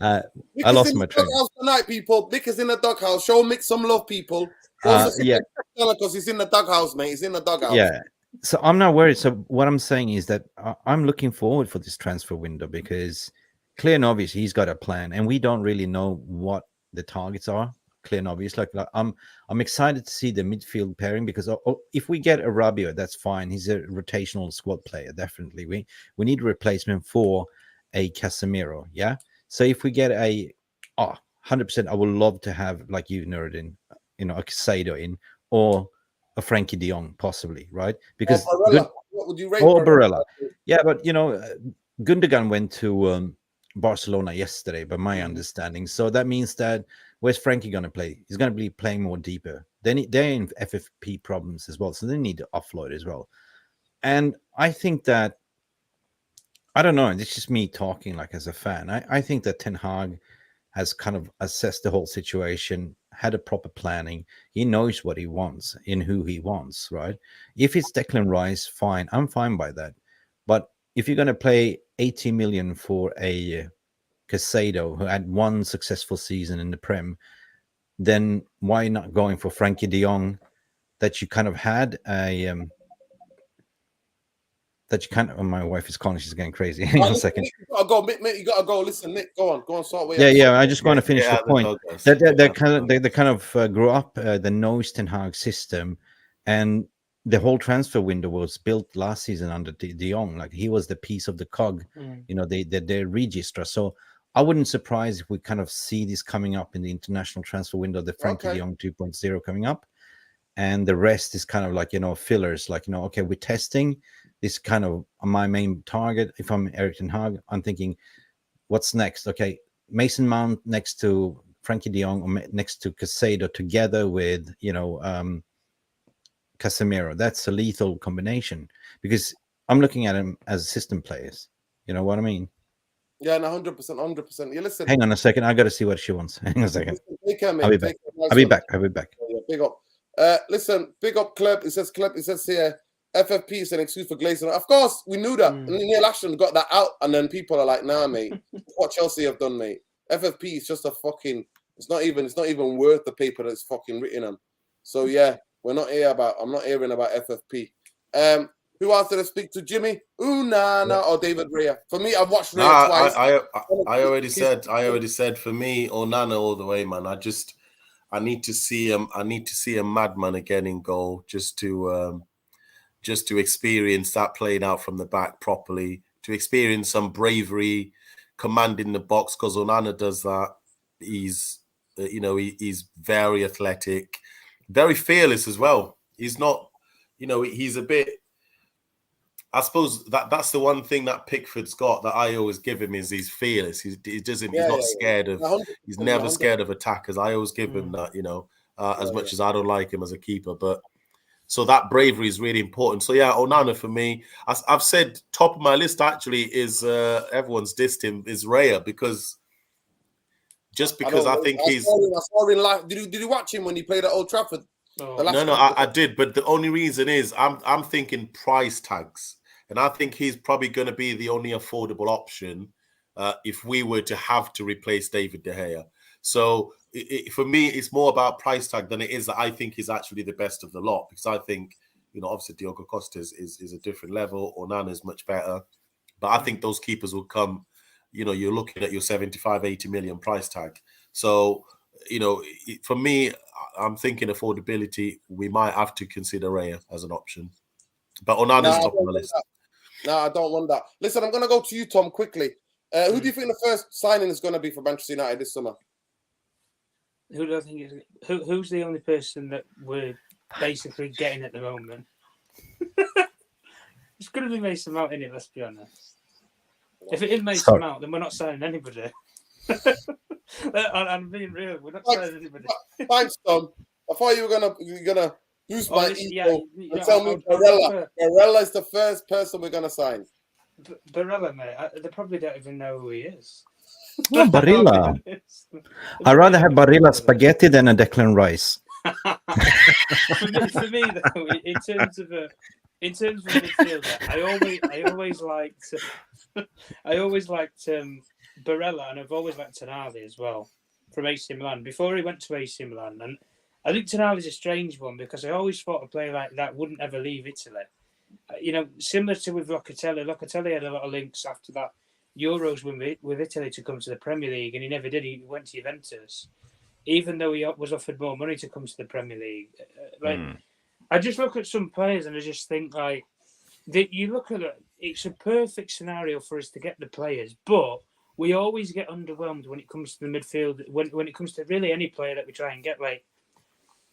I lost my train. Tonight, people. Mick is in the doghouse. Show Mick some love, people. Yeah, because he's in the doghouse, mate. He's in the doghouse. Yeah. So I'm not worried. So what I'm saying is that I'm looking forward for this transfer window because clear and obvious he's got a plan, and we don't really know what the targets are. Clear and obvious. Like I'm excited to see the midfield pairing because if we get a Rabiot, that's fine. He's a rotational squad player, definitely. We need a replacement for a Casemiro, yeah. So if we get 100%, I would love to have, like you nerded in, a Casado in, or a Frankie De Jong, possibly, right? Because what would you rate? Or Barella, yeah. But Gundogan went to Barcelona yesterday, by my understanding. So that means that where's Frankie going to play? He's going to be playing more deeper. They're in FFP problems as well, so they need to offload as well. And I think that, I don't know, it's just me talking like as a fan. I think that Ten Hag has kind of assessed the whole situation, had a proper planning. He knows what he wants and who he wants, right? If it's Declan Rice, fine. I'm fine by that. But if you're going to pay 80 million for a Casado who had one successful season in the Prem, then why not going for Frankie De Jong that you kind of had a... my wife is calling. She's getting crazy. Hang on a second. You gotta go, Mick. You gotta go. Listen, Nick. Go on. Sort way. Yeah. I just want to finish the point. They kind of grew up the knows Ten Hag system, and the whole transfer window was built last season under De Jong. Like, he was the piece of the cog. Their register. So I wouldn't surprise if we kind of see this coming up in the international transfer window. The Frankie De Jong 2.0 coming up, and the rest is kind of like fillers. Like okay, we're testing. This kind of my main target. If I'm Erik ten Hag, I'm thinking, what's next? Okay, Mason Mount next to Frankie De Jong, or next to Casado, together with Casemiro. That's a lethal combination because I'm looking at him as system players. You know what I mean? Yeah, 100%. You listen. Hang on a second. I got to see what she wants. Hang on a second. I'll be back. I'll be back. Yeah, big up. Listen, big up, Club. It says here. FFP is an excuse for glazing. Of course, we knew that. And Neil Ashton got that out, and then people are like, "Nah, mate, what Chelsea have done, mate. FFP is just a fucking. It's not even worth the paper that it's fucking written on." So yeah, I'm not hearing about FFP. Who else did I speak to? Jimmy, Onana, or David Raya? For me, I've watched Raya twice. I already said for me, Onana all the way, man. I need to see him. I need to see a madman again in goal, just to experience that playing out from the back properly, to experience some bravery, commanding the box, because Onana does that. He's, he's very athletic, very fearless as well. He's not, he's a bit, I suppose that's the one thing that Pickford's got that I always give him is he's fearless. He's not scared of, he's never scared of attackers. I always give him that, as much as I don't like him as a keeper, but so that bravery is really important. So yeah, Onana for me, I've said top of my list actually is everyone's dissed him is Raya because I think he's. I saw him live. Did you watch him when he played at Old Trafford? No, I did, but the only reason is I'm thinking price tags, and I think he's probably going to be the only affordable option if we were to have to replace David De Gea. So for me, it's more about price tag than it is that I think he's actually the best of the lot, because I think, obviously Diogo Costa is a different level. Onana is much better. But I think those keepers will come, you're looking at your 75, 80 million price tag. So, for me, I'm thinking affordability, we might have to consider Raya as an option. But Onana's top of the list. No, I don't want that. Listen, I'm going to go to you, Tom, quickly. Who do you think the first signing is going to be for Manchester United this summer? Who do I think is? Who's the only person that we're basically getting at the moment? It's going to be Mason Mount, innit? Let's be honest. If it is Mason Mount, then we're not signing anybody. I'm being real. We're not signing anybody. Thanks, Tom. I thought you were gonna boost my ego and tell me Barella is the first person we're gonna sign. Barella, mate. They probably don't even know who he is. No, Barilla. I'd rather have Barilla spaghetti than a Declan Rice. for me, though, in terms of midfielder, I always liked Barella, and I've always liked Tonali as well from AC Milan before he went to AC Milan. And I think Tonali's a strange one because I always thought a player like that wouldn't ever leave Italy. Similar to with Locatelli. Locatelli had a lot of links after that Euros with Italy to come to the Premier League, and he never did. He went to Juventus, even though he was offered more money to come to the Premier League. I just look at some players and I just think that you look at it, it's a perfect scenario for us to get the players, but we always get underwhelmed when it comes to the midfield. When it comes to really any player that we try and get, like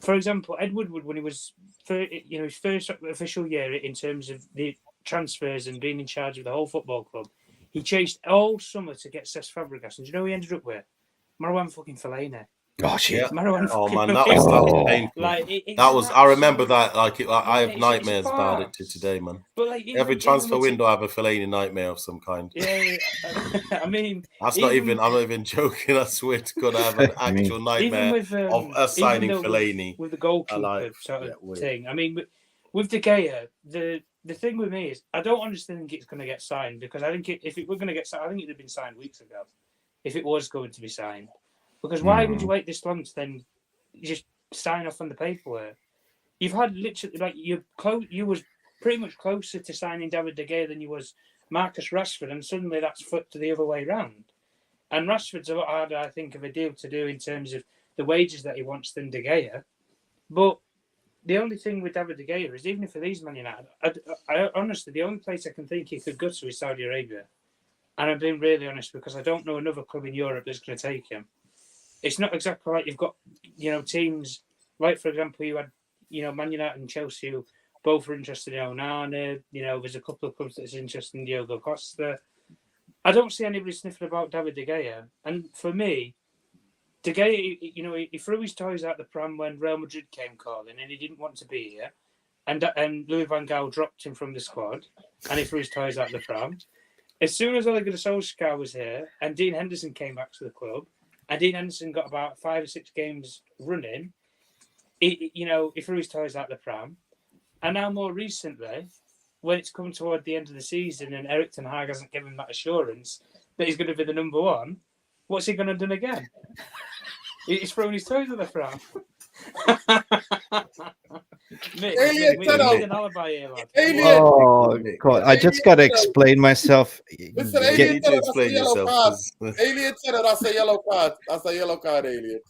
for example, Ed Woodward, when he was his first official year in terms of the transfers and being in charge of the whole football club, he chased all summer to get Cesc Fabregas, and do you know who he ended up with? Marwan fucking Fellaini. Oh shit! Marwan that was painful. I remember that. I have nightmares about it to today, man. But every transfer window, I have a Fellaini nightmare of some kind. Yeah. I mean, I'm not even joking. I swear to God, I have an actual nightmare of us signing Fellaini with the goalkeeper sort of thing. I mean, with De Gea, the thing with me is I don't honestly think it's going to get signed because I think if it were going to get signed, I think it would have been signed weeks ago. If it was going to be signed. Because why would you wait this long to then just sign off on the paperwork? You've had literally you was pretty much closer to signing David De Gea than you was Marcus Rashford, and suddenly that's flipped to the other way round. And Rashford's a lot harder, I think, of a deal to do in terms of the wages that he wants than De Gea. But the only thing with David De Gea is even if he's Man United, I honestly the only place I can think he could go to is Saudi Arabia, and I'm being really honest because I don't know another club in Europe that's going to take him. It's not exactly like you've got, teams like, for example, you had, Man United and Chelsea who both are interested in Onana. There's a couple of clubs that's interested in Diogo Costa. I don't see anybody sniffing about David De Gea. And for me, De Gea, he threw his toys out the pram when Real Madrid came calling and he didn't want to be here. And Louis van Gaal dropped him from the squad and he threw his toys out the pram. As soon as Ole Gunnar Solskjaer was here and Dean Henderson came back to the club, and Dean Henderson got about 5 or 6 games running. He threw his toys out the pram. And now more recently, when it's come toward the end of the season and Erik ten Hag hasn't given that assurance that he's going to be the number one, what's he going to do again? He's throwing his toys out the pram. An alibi here, lad. Oh, God. I just got to explain myself. Listen, Alien said that's a yellow card. Alien said that's a yellow card. That's a yellow card, Alien.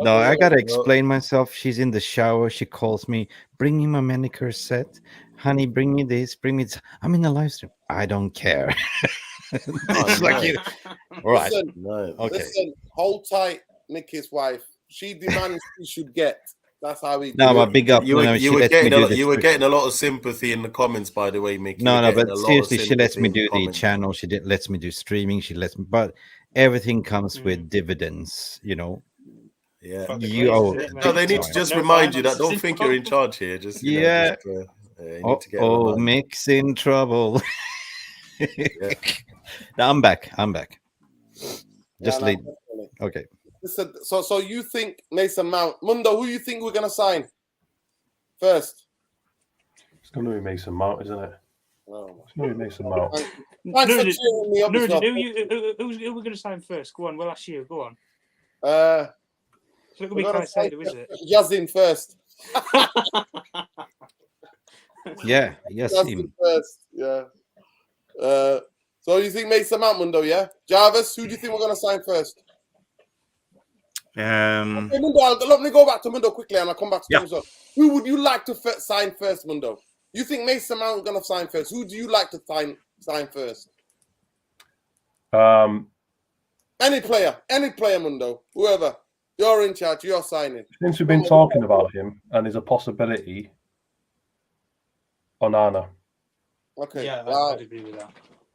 No, I got to explain myself. She's in the shower. She calls me, bring me my manicure set. Honey, bring me this, bring me this. I'm in the live stream. I don't care. It's like you. All right. Listen, hold tight, Nicky's wife. She demands she should get. That's how we. No, but big up. You were getting a lot of sympathy in the comments, by the way, Mickey. No, but seriously, she lets me do the channel. She lets me do streaming. She lets me, but everything comes with dividends. Yeah. No, they need to just remind you that. Don't think you're in charge here. Just you need to get Mick's in trouble. No, I'm back. Just leave. Okay. Listen, so you think Mason Mount, Mundo? Who you think we're gonna sign first? It's gonna be Mason Mount, isn't it? Oh. It's gonna be Mason Mount. Thanks for cheering me up. Who we're gonna sign first? Go on, we'll ask you. Go on. So it'll be Caicedo, is it? Yazin first. Yeah, Yazin first. Yeah. So you think Mason Mount, Mundo? Yeah. Jarvis, who do you think we're gonna sign first? Okay, Mundo, let me go back to Mundo quickly and I'll come back to you. Who would you like to sign first, Mundo? You think Mason Mount gonna sign first? Who do you like to sign first? Any player, Mundo, whoever. You're in charge. You're signing. Since we've been talking about him, and there's a possibility, Onana. Okay. Yeah, Wow. I'd agree with that.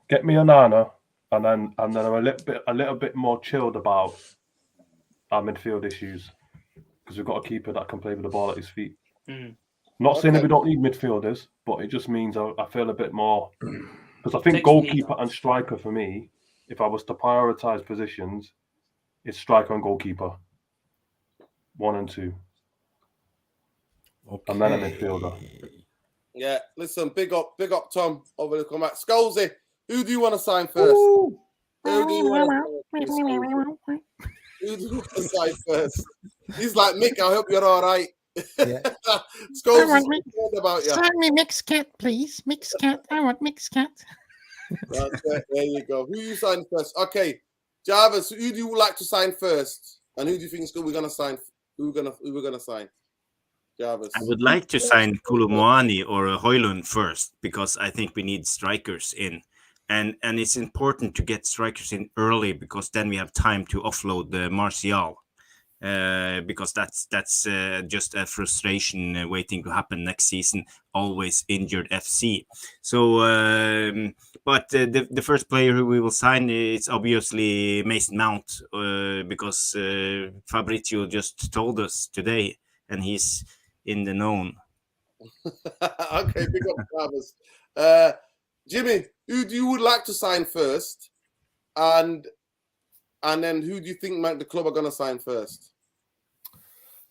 Get me Onana, and then I'm a little bit more chilled about our midfield issues because we've got a keeper that can play with the ball at his feet. Not saying that we don't need midfielders, but it just means I feel a bit more because I think goalkeeper and striker for me, if I was to prioritize positions, it's striker and goalkeeper, 1 and 2, and then a midfielder. Yeah, listen, big up Tom over the comeback. Scholesy, who do you want to sign first? Who do you want to sign first? He's like, Mick, I hope you're all right. Yeah. Scholesy, what about you? Sign me Mix Cat, please. Mix Cat. I want Mix Cat. That's it. There you go. Who you sign first? Okay, Jarvis, who do you like to sign first? And who do you think we're gonna sign? Who we're gonna sign? Jarvis. I would like to sign Koulibaly or Højlund first because I think we need strikers in, and it's important to get strikers in early because then we have time to offload the Martial, because that's just a frustration waiting to happen next season. Always injured FC. So, but the first player who we will sign is obviously Mason Mount, because Fabrizio just told us today, and he's in the known. Okay, big up Travis. Jimmy, who do you would like to sign first? And then who do you think the club are going to sign first?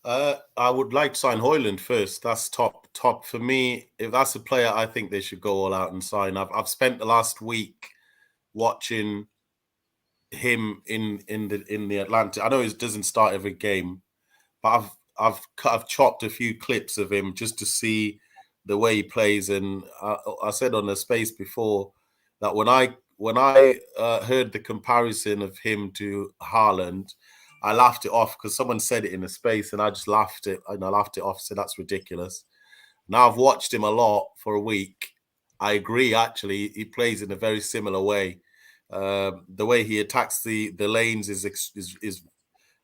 I would like to sign Højlund first. That's top for me. If that's a player, I think they should go all out and sign. I've spent the last week watching him in the Atlantic. I know it doesn't start every game, but I've chopped a few clips of him just to see the way he plays. And I said on the space before that when I heard the comparison of him to Haaland, I laughed it off because someone said it in a space, and I just laughed it. And I laughed it off. So that's ridiculous. Now I've watched him a lot for a week. I agree. Actually, he plays in a very similar way. The way he attacks the lanes is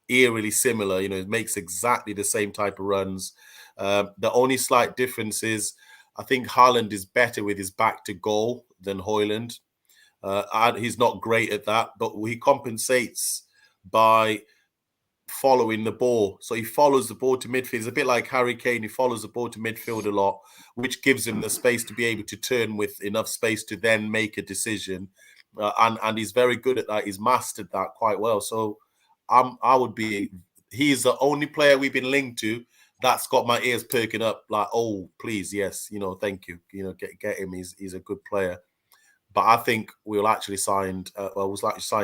eerily similar. You know, it makes exactly the same type of runs. The only slight difference is I think Haaland is better with his back to goal than Højlund. He's not great at that, but he compensates by following the ball. So he follows the ball to midfield. It's a bit like Harry Kane. He follows the ball to midfield a lot, which gives him the space to be able to turn with enough space to then make a decision. And he's very good at that. He's mastered that quite well. So he's the only player we've been linked to that's got my ears perking up like, oh, please, yes, thank you. Get him. He's a good player. But I think we'll actually sign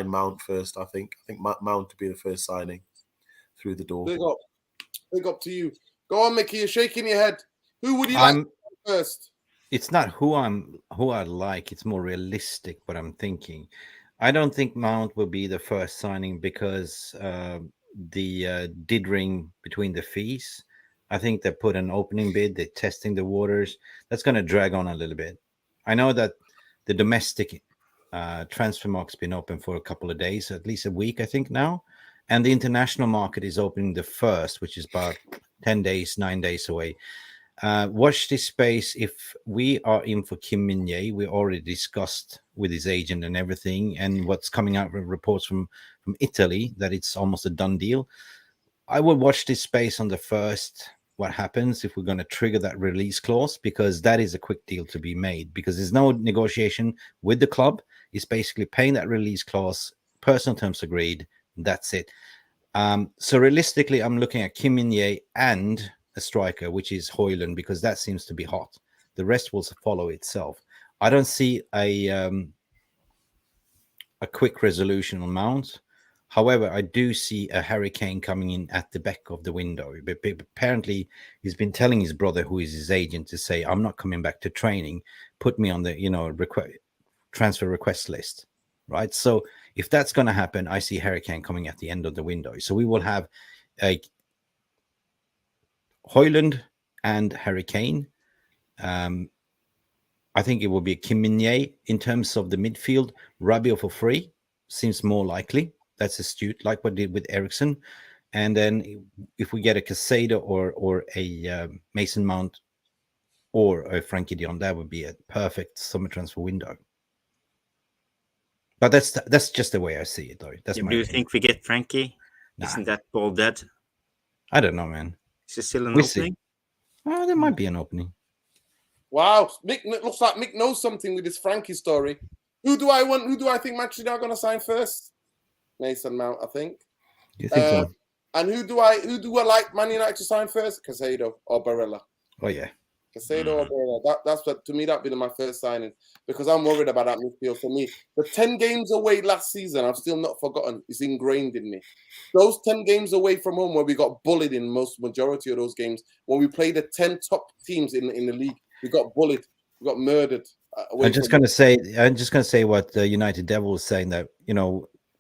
Mount first, I think. I think Mount to be the first signing through the door. Big up to you. Go on, Mickey. You're shaking your head. Who would you like first? It's not who I like. It's more realistic what I'm thinking. I don't think Mount will be the first signing because the dithering between the fees. I think they put an opening bid. They're testing the waters. That's going to drag on a little bit. I know that the domestic transfer market's been open for a couple of days, at least a week, I think now. And the international market is opening the 1st, which is about 9 days away. Watch this space. If we are in for Kim Min-jae, we already discussed with his agent and everything, and what's coming out with reports from Italy that it's almost a done deal. I will watch this space on the 1st, what happens if we're going to trigger that release clause, because that is a quick deal to be made, because there's no negotiation with the club. It's basically paying that release clause, personal terms agreed. That's it. So realistically, I'm looking at Kim Min-jae and a striker, which is Højlund, because that seems to be hot. The rest will follow itself. I don't see a quick resolution on Mount. However, I do see a Harry Kane coming in at the back of the window. But apparently, he's been telling his brother, who is his agent, to say, "I'm not coming back to training. Put me on the transfer request list." Right. So if that's going to happen, I see Harry Kane coming at the end of the window. So we will have a Højlund and Harry Kane. I think it will be Kim Min-jae. In terms of the midfield, Rabiot for free seems more likely. That's astute, like what we did with Ericsson. And then if we get a Casado or a Mason Mount or a Frankie de Jong, that would be a perfect summer transfer window. But that's just the way I see it, though. That's Do my you opinion. think we get Frankie? Nah. Isn't that ball dead? I don't know, man. Is there still an We'll see. opening? Oh, there might be an opening. Wow, Mick looks like Mick knows something with this Frankie story. Who do I think Manchester United are going to sign first? Mason Mount, I think. You think so? And who do I like Man United to sign first? Casado or Barella? Oh yeah. Casado or Barella. That's what, to me, that'd be my first signing, because I'm worried about that midfield. For me, the 10 games away last season, I've still not forgotten. It's ingrained in me. Those 10 games away from home, where we got bullied in majority of those games, when we played the 10 top teams in the league, we got bullied, we got murdered. I'm just gonna say what the United Devil was saying, that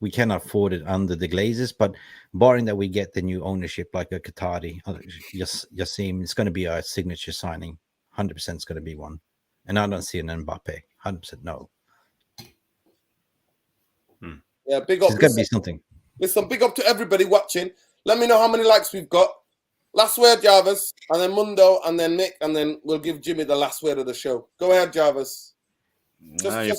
we cannot afford it under the Glazers, but barring that we get the new ownership like a Qatari, Yassim, it's going to be a signature signing. 100% is going to be one, and I don't see an Mbappe. 100% no. Yeah, big up. It's going to be something. Listen, big up to everybody watching. Let me know how many likes we've got. Last word, Jarvis, and then Mundo, and then Nick, and then we'll give Jimmy the last word of the show. Go ahead, Jarvis. You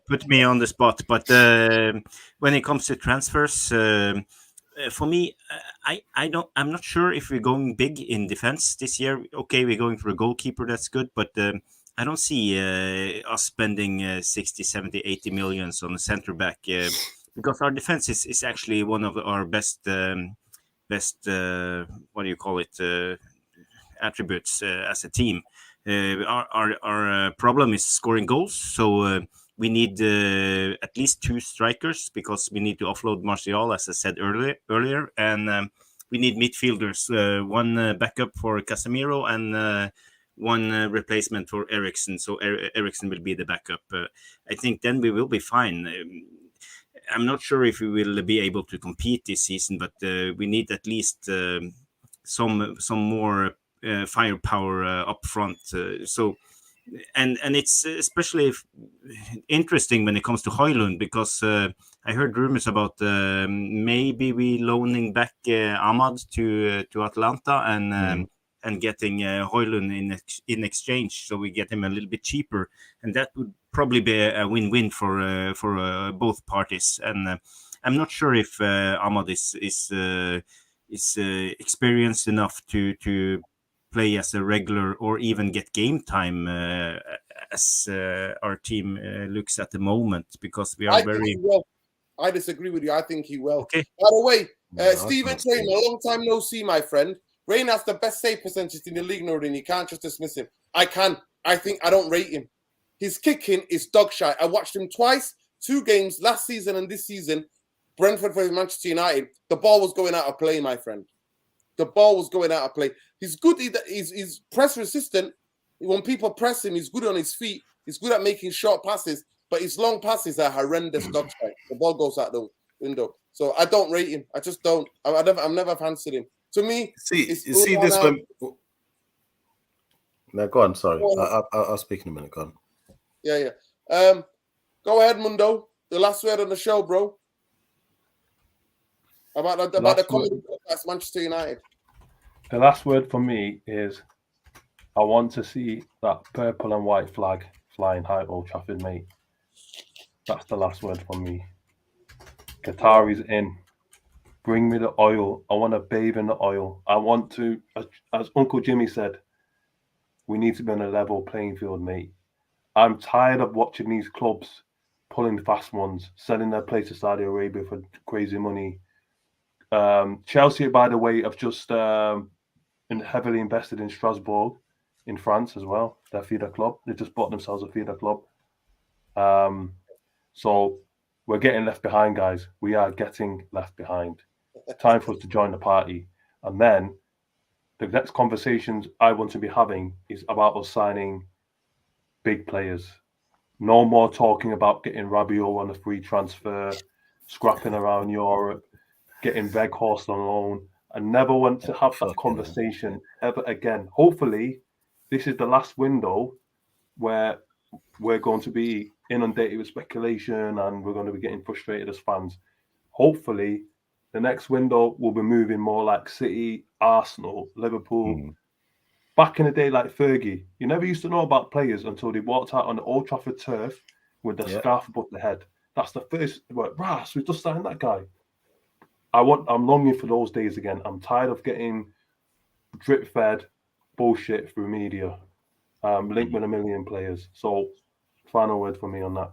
put me on the spot, but when it comes to transfers, for me, I'm not sure if we're going big in defense this year. Okay, we're going for a goalkeeper, that's good, but I don't see us spending 60, 70, 80 millions on a center back because our defense is actually one of our best what do you call it, attributes as a team. Our problem is scoring goals, so we need at least 2 strikers, because we need to offload Martial, as I said earlier, and we need midfielders, one backup for Casemiro and one replacement for Ericsson. So Ericsson will be the backup. I think then we will be fine. I'm not sure if we will be able to compete this season, but we need at least some more firepower up front. And it's especially interesting when it comes to Højlund, because I heard rumors about maybe we loaning back Ahmad to Atlanta and getting Højlund in exchange, so we get him a little bit cheaper, and that would probably be a win-win for both parties. And I'm not sure if Ahmad is experienced enough to play as a regular or even get game time as our team looks at the moment, because we are I disagree with you. I think he will. Okay. By the way, Stephen Trainer, a long time no see, my friend. Rain has the best save percentage in the league, Nordin. You can't just dismiss him. I don't rate him. His kicking is dog shite. I watched him twice, 2 games, last season and this season. Brentford versus Manchester United. The ball was going out of play, my friend. The ball was going out of play. He's good. He's press resistant. When people press him, he's good on his feet. He's good at making short passes, but his long passes are horrendous dog shite. The ball goes out the window. So I don't rate him. I just don't. I've never fancied him. To me, see this when. No, go on. Sorry, I'll speak in a minute. Go on. Yeah. Go ahead, Mundo. The last word on the show, bro. About the comedy that's Manchester United. The last word for me is, I want to see that purple and white flag flying high at Old Trafford, mate. That's the last word from me. Qatari's in. Bring me the oil. I want to bathe in the oil. I want to, as Uncle Jimmy said, we need to be on a level playing field, mate. I'm tired of watching these clubs pulling the fast ones, selling their place to Saudi Arabia for crazy money. Chelsea, by the way, have just heavily invested in Strasbourg in France as well. Their feeder club. They just bought themselves a feeder club. So we're getting left behind, guys. We are getting left behind. Time for us to join the party. And then the next conversations I want to be having is about us signing big players. No more talking about getting Rabiot on a free transfer, scrapping around Europe, getting Weghorst on loan. I never want to have that conversation ever again. Hopefully, this is the last window where we're going to be inundated with speculation and we're going to be getting frustrated as fans. Hopefully, the next window will be moving more like City, Arsenal, Liverpool. Back in the day, like Fergie, you never used to know about players until they walked out on the Old Trafford turf with the scarf above the head. That's the first word. Ras, we just signed that guy. I'm longing for those days again. I'm tired of getting drip fed bullshit through media. Linked with a million players. So, final word for me on that.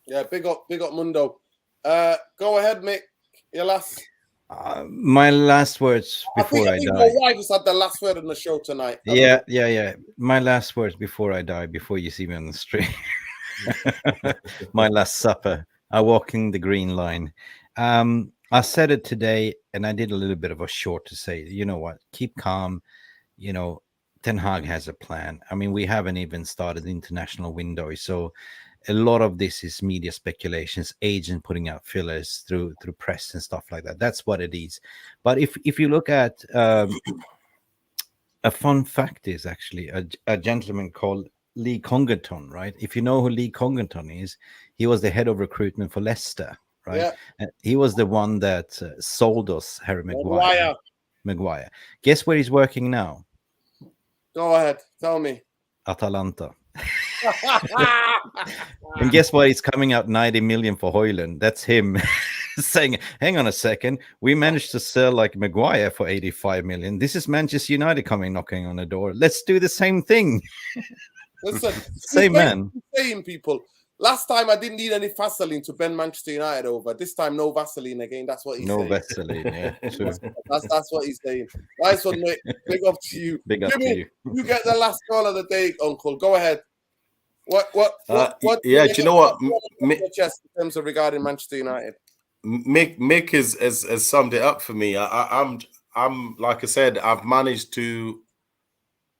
Yeah, big up Mundo. Go ahead, Mick. Your last. My last words before I die. Your wife has had the last word on the show tonight. Yeah. My last words before I die, before you see me on the street. My last supper. I walking the green line. I said it today, and I did a little bit of a short to say, you know what? Keep calm. You know, Ten Hag has a plan. I mean, we haven't even started the international window, so a lot of this is media speculations, agent putting out fillers through press and stuff like that. That's what it is. But if you look at a fun fact is actually a gentleman called Lee Congerton, right? If you know who Lee Congerton is, he was the head of recruitment for Leicester, right? Yeah. He was the one that sold us Harry Maguire. Guess where he's working now? Go ahead, tell me. Atalanta. And guess what? He's coming out 90 million for Højlund. That's him saying, hang on a second, we managed to sell like Maguire for 85 million. This is Manchester United coming knocking on the door. Let's do the same thing. Listen, same man. Same people. Last time I didn't need any Vaseline to bend Manchester United over. This time, no Vaseline again. That's what he's saying. No Vaseline, yeah. True. That's what he's saying. Nice one, mate. Big up to you. Big up Jimmy, to you. You get the last call of the day, Uncle. Go ahead. What? Yeah, do you know what? In terms of regarding Manchester United, Mick has summed it up for me. I'm like I said, I've managed to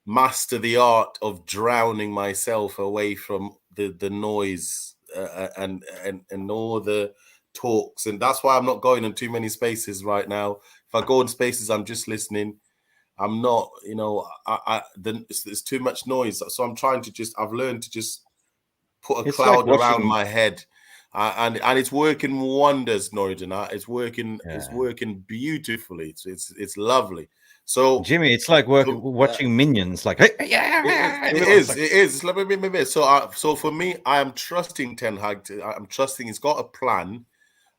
master the art of drowning myself away from the noise and all the talks, and that's why I'm not going on too many spaces right now. If I go on spaces, I'm just listening. I'm not, there's too much noise, so I'm trying to I've learned to just put a cloud like around my head, and it's working wonders, Norridon. It's working beautifully. It's lovely. So Jimmy, it's like watching Minions. Like, hey, it is. Let me. So for me, I am trusting Ten Hag. I'm trusting he's got a plan.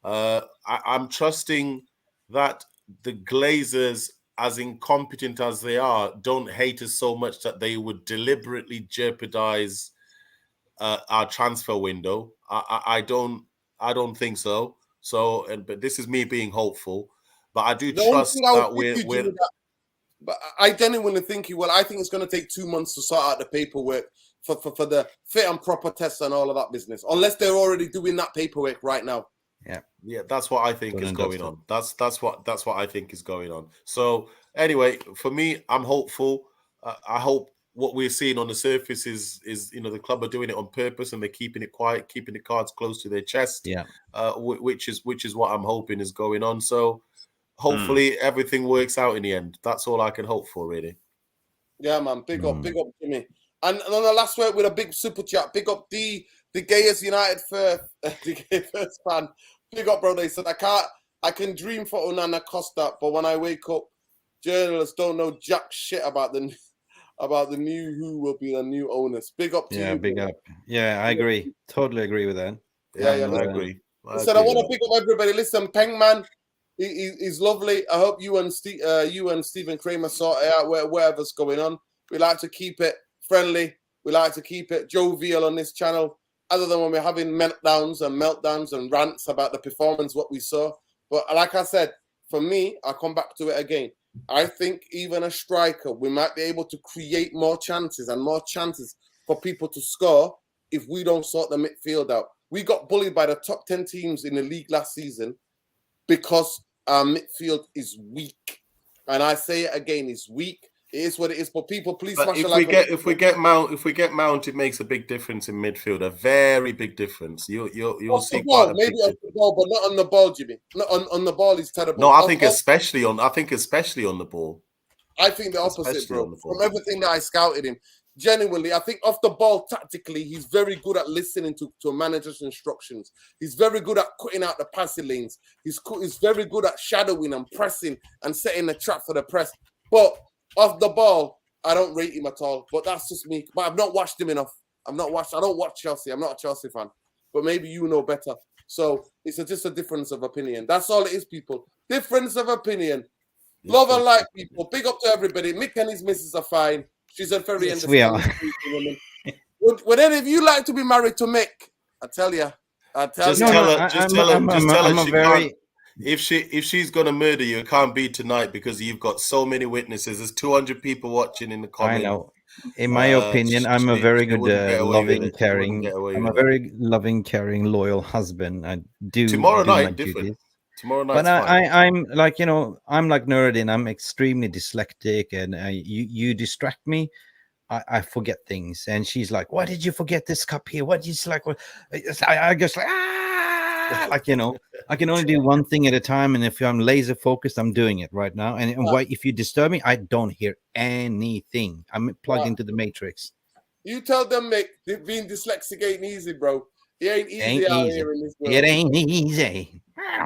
I'm trusting that the Glazers, as incompetent as they are, don't hate us so much that they would deliberately jeopardize our transfer window. I don't think so. But this is me being hopeful. But I do trust that we're. But I genuinely think he will. I think it's going to take 2 months to sort out the paperwork for the fit and proper tests and all of that business, unless they're already doing that paperwork right now. Yeah, that's what I think is going on. That's what I think is going on. So anyway, for me, I'm hopeful. I hope what we're seeing on the surface is the club are doing it on purpose and they're keeping it quiet, keeping the cards close to their chest. Yeah, which is what I'm hoping is going on. So hopefully everything works out in the end. That's all I can hope for, really. Yeah, man. Big up, Jimmy. And on the last word with a big super chat. Big up the Gayest United first fan. Big up, bro. They said I can dream for Onana Costa, but when I wake up, journalists don't know jack shit about the new who will be the new owners. Big up to you. Yeah, big up. Yeah, I agree. Totally agree with that. Yeah, I agree. Listen, I want to pick up everybody. Listen, Pengman, he's lovely. I hope you and Stephen Kramer sort it out whatever's going on. We like to keep it friendly. We like to keep it jovial on this channel, other than when we're having meltdowns and rants about the performance, what we saw. But like I said, for me, I'll come back to it again. I think even a striker, we might be able to create more chances for people to score if we don't sort the midfield out. We got bullied by the top 10 teams in the league last season because our midfield is weak. And I say it again, it's weak. It is what it is. But people, please smash the like. If we get Mount, it makes a big difference in midfield. A very big difference. You'll see quite a maybe on the ball, but not on the ball, Jimmy. Not on the ball is terrible. No, I think especially on the ball. I think the opposite, bro. From everything that I scouted him, genuinely, I think off the ball tactically, he's very good at listening to a manager's instructions. He's very good at cutting out the passing lanes. He's very good at shadowing and pressing and setting the trap for the press. But off the ball, I don't rate him at all. But that's just me. But I've not watched him enough. I don't watch Chelsea. I'm not a Chelsea fan. But maybe you know better. So it's just a difference of opinion. That's all it is, people. Difference of opinion. Love and like, people. Big up to everybody. Mick and his missus are fine. She's a very Yes, we are. woman. Would any of you like to be married to Mick? I tell you. Just tell her she can't. If she's gonna murder you, it can't be tonight because you've got so many witnesses. There's 200 people watching in the comments. I know. In my opinion, I'm a very good, loving, caring. I'm a very loving, caring, loyal husband. I do tomorrow do my night different. duties. Tomorrow night. But I'm like, you know, I'm like Nerdin. I'm extremely dyslexic, and you distract me. I forget things. And she's like, "Why did you forget this cup here? What is like?" I just like like, you know, I can only do one thing at a time, and if I'm laser focused, I'm doing it right now. And why, if you disturb me, I don't hear anything. I'm plugged into the matrix. You tell them, Mick, being dyslexic ain't easy, bro. It ain't easy out here in this world. It ain't easy.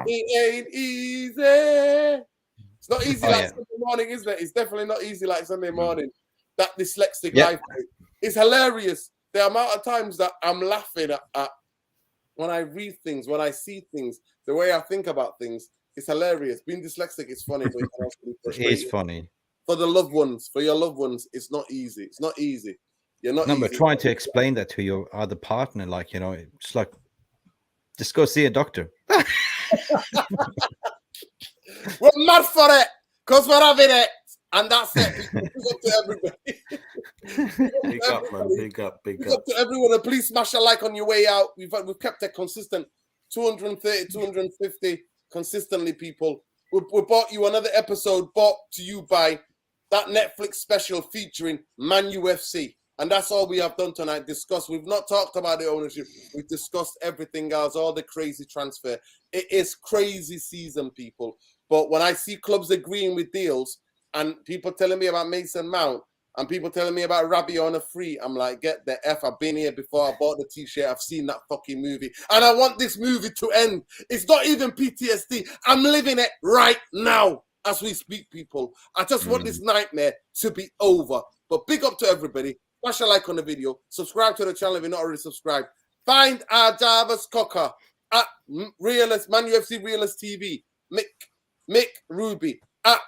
It ain't easy. It's not easy like Sunday morning, isn't it? It's definitely not easy like Sunday morning. That dyslexic life. It's hilarious. The amount of times that I'm laughing at when I read things, when I see things, the way I think about things, it's hilarious. Being dyslexic is funny, but it's funny. For the loved ones, for your loved ones, it's not easy. It's not easy. You're not but trying to explain that to your other partner, like, you know, it's like, just go see a doctor. We're mad for it because we're having it. And that's it. Big up to everybody. Big up, man. Big up to everyone. And please smash a like on your way out. We've kept it consistent. 230, 250 consistently, people. We brought you another episode brought to you by that Netflix special featuring Man UFC. And that's all we have done tonight. We've not talked about the ownership. We've discussed everything else, all the crazy transfer. It is crazy season, people. But when I see clubs agreeing with deals, and people telling me about Mason Mount, and people telling me about Rabiot on a free, I'm like, get the F. I've been here before. I bought the T-shirt. I've seen that fucking movie. And I want this movie to end. It's not even PTSD. I'm living it right now as we speak, people. I just want this nightmare to be over. But big up to everybody. Smash a like on the video. Subscribe to the channel if you're not already subscribed. Find our Jarvis Cocker at Realist, Man UFC Realist TV. Mick Ruby at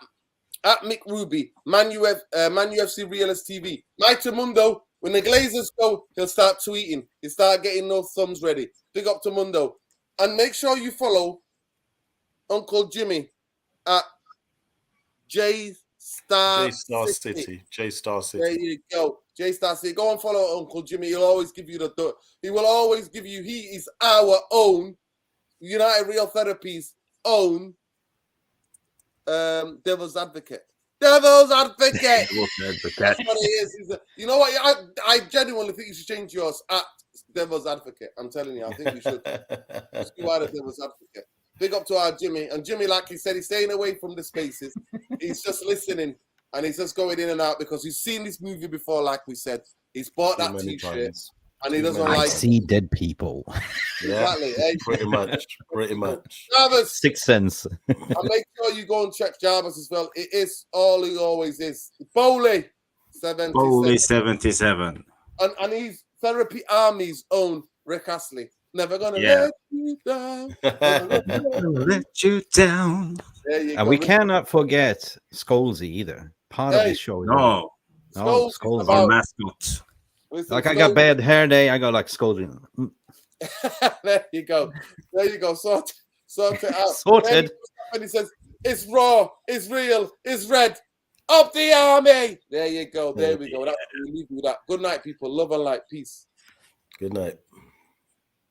Mick Ruby, Man UFC Realist TV. Mighty Mundo, when the Glazers go, he'll start tweeting. He'll start getting those thumbs ready. Big up to Mundo. And make sure you follow Uncle Jimmy at J Star City. There you go. J Star City. Go and follow Uncle Jimmy. He'll always give you he will always give you, he is our own United Real Therapy's own Devil's Advocate. Devil's Advocate. That's what it is. You know what? I genuinely think you should change yours at Devil's Advocate. I'm telling you, I think you should. Just go out of Devil's Advocate. Big up to our Jimmy. And Jimmy, like he said, he's staying away from the spaces. He's just listening and he's just going in and out because he's seen this movie before, like we said. He's bought that T-shirt. And he doesn't like. I see dead people. Yeah, exactly. Hey. Pretty much. Jarvis, Sixth Sense. and make sure you go and check Jarvis as well. It is all he always is. Bowley 77. Bowley 77. And he's Therapy Army's own Rick Astley. Never gonna let you down. Let you down. There you And go. we cannot forget Scholesy either. Part of this show. No. Scholes Our mascot. Listen, Like I got bad hair day, I go like Scholesy. There you go. Sort it out. Sorted. And he says, it's raw, it's real, it's red. Up the army. There you go. There we go. That's we leave you with that. Good night, people. Love and light. Peace. Good night.